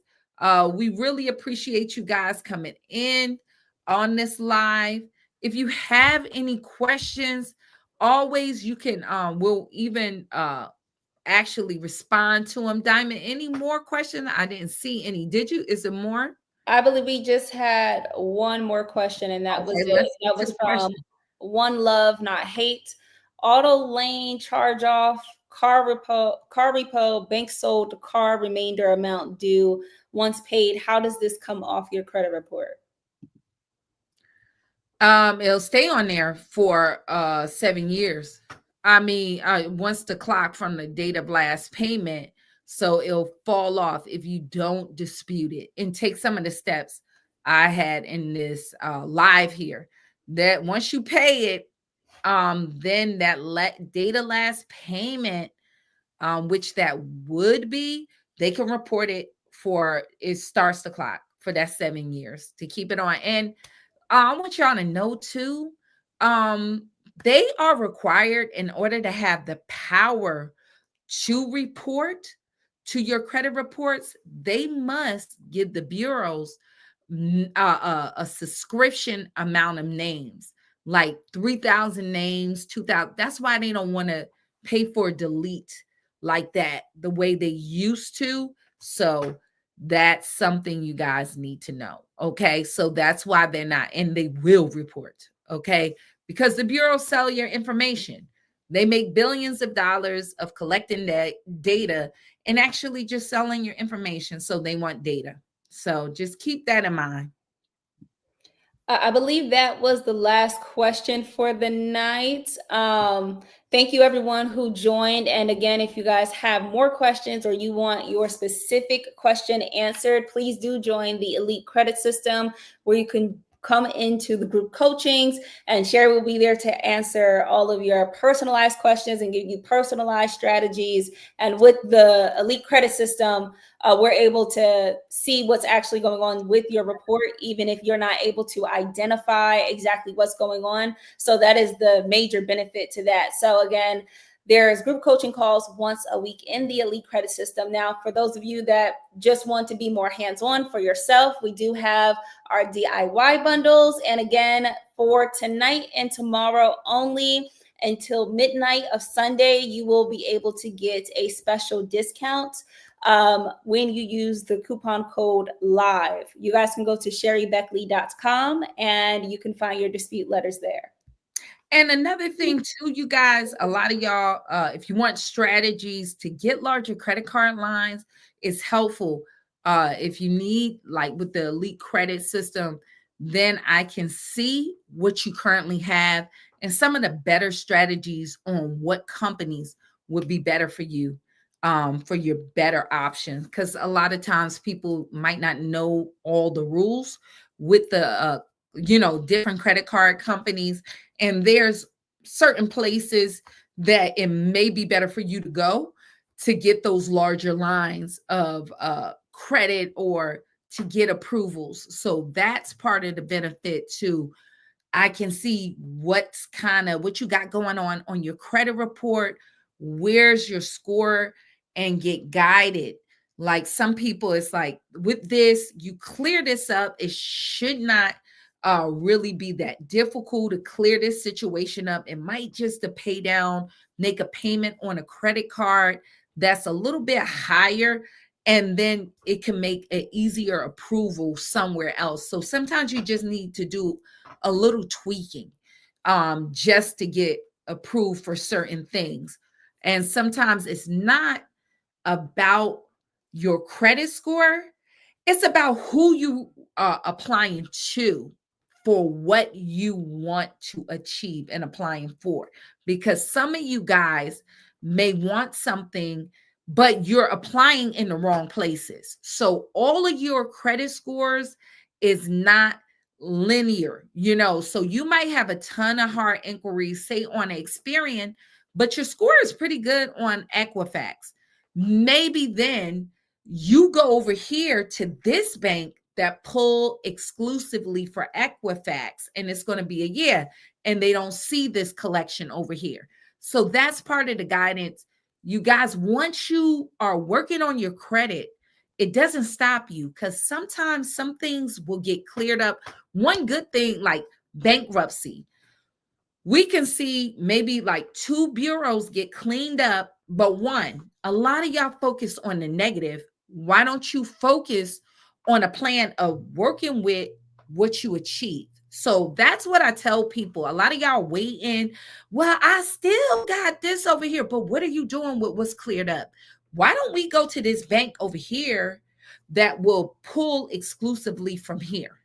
We really appreciate you guys coming in on this live. If you have any questions, always you can we'll even actually respond to them. Diamond, any more questions? I didn't see any. Did you? Is there more? I believe we just had one more question, and that was Okay, it. let's That get to was the from question. One Love Not Hate. Auto lane charge off, car repo, bank sold car remainder amount due once paid. How does this come off your credit report? It'll stay on there for 7 years. I mean, once the clock from the date of last payment, so it'll fall off if you don't dispute it and take some of the steps I had in this live here. That once you pay it, then that data last payment, which that would be, they can report it for it starts the clock for that 7 years to keep it on. And I want y'all to know too, um, they are required in order to have the power to report to your credit reports. They must give the bureaus a subscription amount of names, like 3,000 names, 2,000. That's why they don't want to pay for delete like that the way they used to. So that's something you guys need to know. Okay. So that's why they're not, and they will report. Okay. Because the bureau sell your information. They make billions of dollars of collecting that data and actually just selling your information. So they want data. So just keep that in mind. I believe that was the last question for the night. Thank you, everyone who joined. And again, if you guys have more questions or you want your specific question answered, please do join the Elite Credit System, where you can come into the group coachings, and Sherry will be there to answer all of your personalized questions and give you personalized strategies. And with the Elite Credit System, we're able to see what's actually going on with your report, even if you're not able to identify exactly what's going on. So that is the major benefit to that. So again, There's group coaching calls once a week in the Elite Credit System. Now, for those of you that just want to be more hands-on for yourself, we do have our DIY bundles. And again, for tonight and tomorrow only, until midnight of Sunday, you will be able to get a special discount when you use the coupon code LIVE. You guys can go to sherrybeckley.com and you can find your dispute letters there. And another thing too, you guys, a lot of y'all, if you want strategies to get larger credit card lines, it's helpful. If you need, like with the Elite Credit System, then I can see what you currently have and some of the better strategies on what companies would be better for you, for your better options. Because a lot of times people might not know all the rules with the different credit card companies, and there's certain places that it may be better for you to go to get those larger lines of credit or to get approvals. So that's part of the benefit too. I can see what you got going on your credit report, where's your score, and get guided. Like some people, it's like with this, you clear this up. It should not really be that difficult to clear this situation up. It might just to pay down, make a payment on a credit card that's a little bit higher, and then it can make an easier approval somewhere else. So sometimes you just need to do a little tweaking just to get approved for certain things. And sometimes it's not about your credit score, it's about who you are applying to for what you want to achieve and applying for. Because some of you guys may want something, but you're applying in the wrong places. So all of your credit scores is not linear, So you might have a ton of hard inquiries, say on Experian, but your score is pretty good on Equifax. Maybe then you go over here to this bank that pull exclusively for Equifax, and it's going to be a year, and they don't see this collection over here. So that's part of the guidance. You guys, once you are working on your credit, it doesn't stop you, because sometimes some things will get cleared up. One good thing, like bankruptcy, we can see maybe like 2 bureaus get cleaned up, but one, a lot of y'all focus on the negative. Why don't you focus on a plan of working with what you achieve? So that's what I tell people. A lot of y'all waiting. Well, I still got this over here, but what are you doing with what's cleared up? Why don't we go to this bank over here that will pull exclusively from here?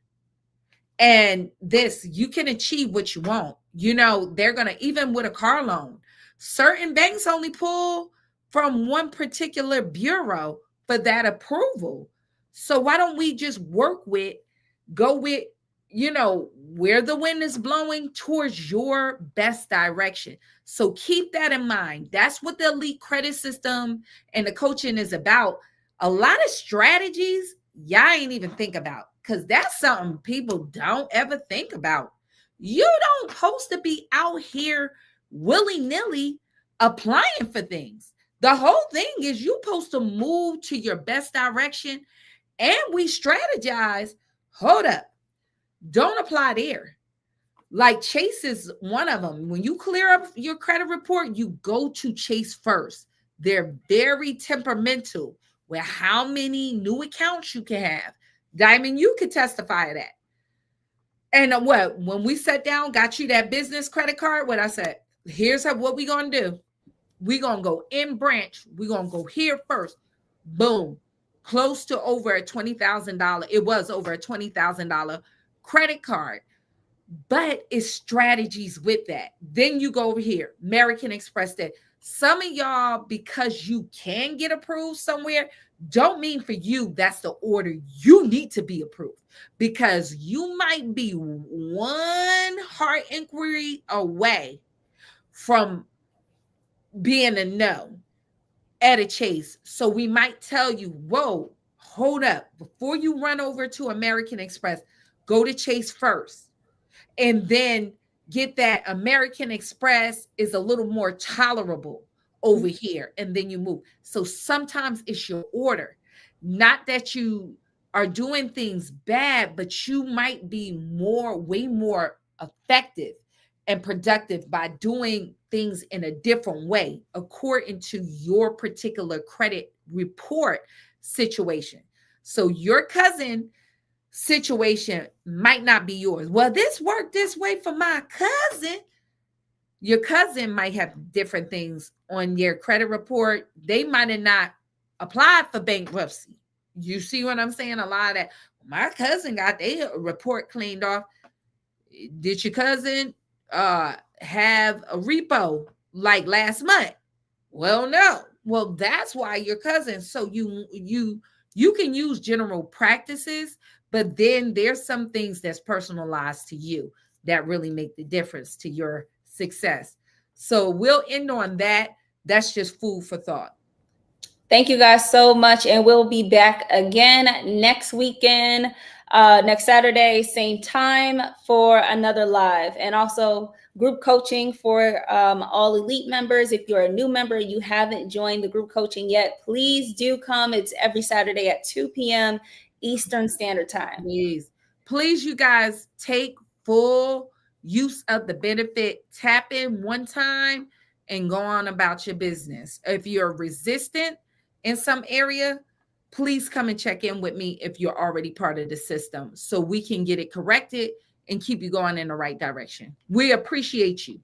And this, you can achieve what you want. They're going to, even with a car loan, certain banks only pull from one particular bureau for that approval. So why don't we just go with, where the wind is blowing towards your best direction. So keep that in mind. That's what the Elite Credit System and the coaching is about. A lot of strategies y'all ain't even think about, because that's something people don't ever think about. You don't supposed to be out here willy-nilly applying for things. The whole thing is you supposed to move to your best direction, and we strategize. Hold up. Don't apply there. Like Chase is one of them. When you clear up your credit report, you go to Chase first. They're very temperamental with how many new accounts you can have. Diamond, you could testify to that. And when we sat down, got you that business credit card, what I said, here's what we gonna do. We gonna go in branch. We gonna go here first. Boom, close to over a $20,000. It was over a $20,000 credit card. But it's strategies with that. Then you go over here, American Express that. Some of y'all, because you can get approved somewhere, don't mean for you that's the order you need to be approved, because you might be one hard inquiry away from being a no at a Chase. So we might tell you, whoa, hold up. Before you run over to American Express, go to Chase first. And then get that American Express is a little more tolerable. over here, and then you move. So sometimes it's your order, not that you are doing things bad, but you might be more, way more effective and productive by doing things in a different way according to your particular credit report situation. So your cousin situation might not be yours. Well, this worked this way for my cousin. Your cousin might have different things on your credit report. They might have not applied for bankruptcy. You see what I'm saying? A lot of that. My cousin got their report cleaned off. Did your cousin have a repo like last month? Well, no. Well, that's why your cousin. So you can use general practices, but then there's some things that's personalized to you that really make the difference to your success. So we'll end on that. That's just food for thought. Thank you guys so much. And we'll be back again next weekend, next Saturday, same time for another live. And also group coaching for all elite members. If you're a new member, you haven't joined the group coaching yet, please do come. It's every Saturday at 2 p.m. Eastern Standard Time. Please, you guys, take full use of the benefit. Tap in one time and go on about your business. If you're resistant in some area, please come and check in with me if you're already part of the system so we can get it corrected and keep you going in the right direction. We appreciate you.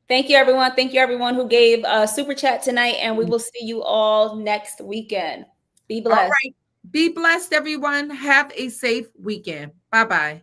Thank you, everyone. Thank you, everyone who gave a super chat tonight, and we will see you all next weekend. Be blessed. All right. Be blessed, everyone. Have a safe weekend. Bye-bye.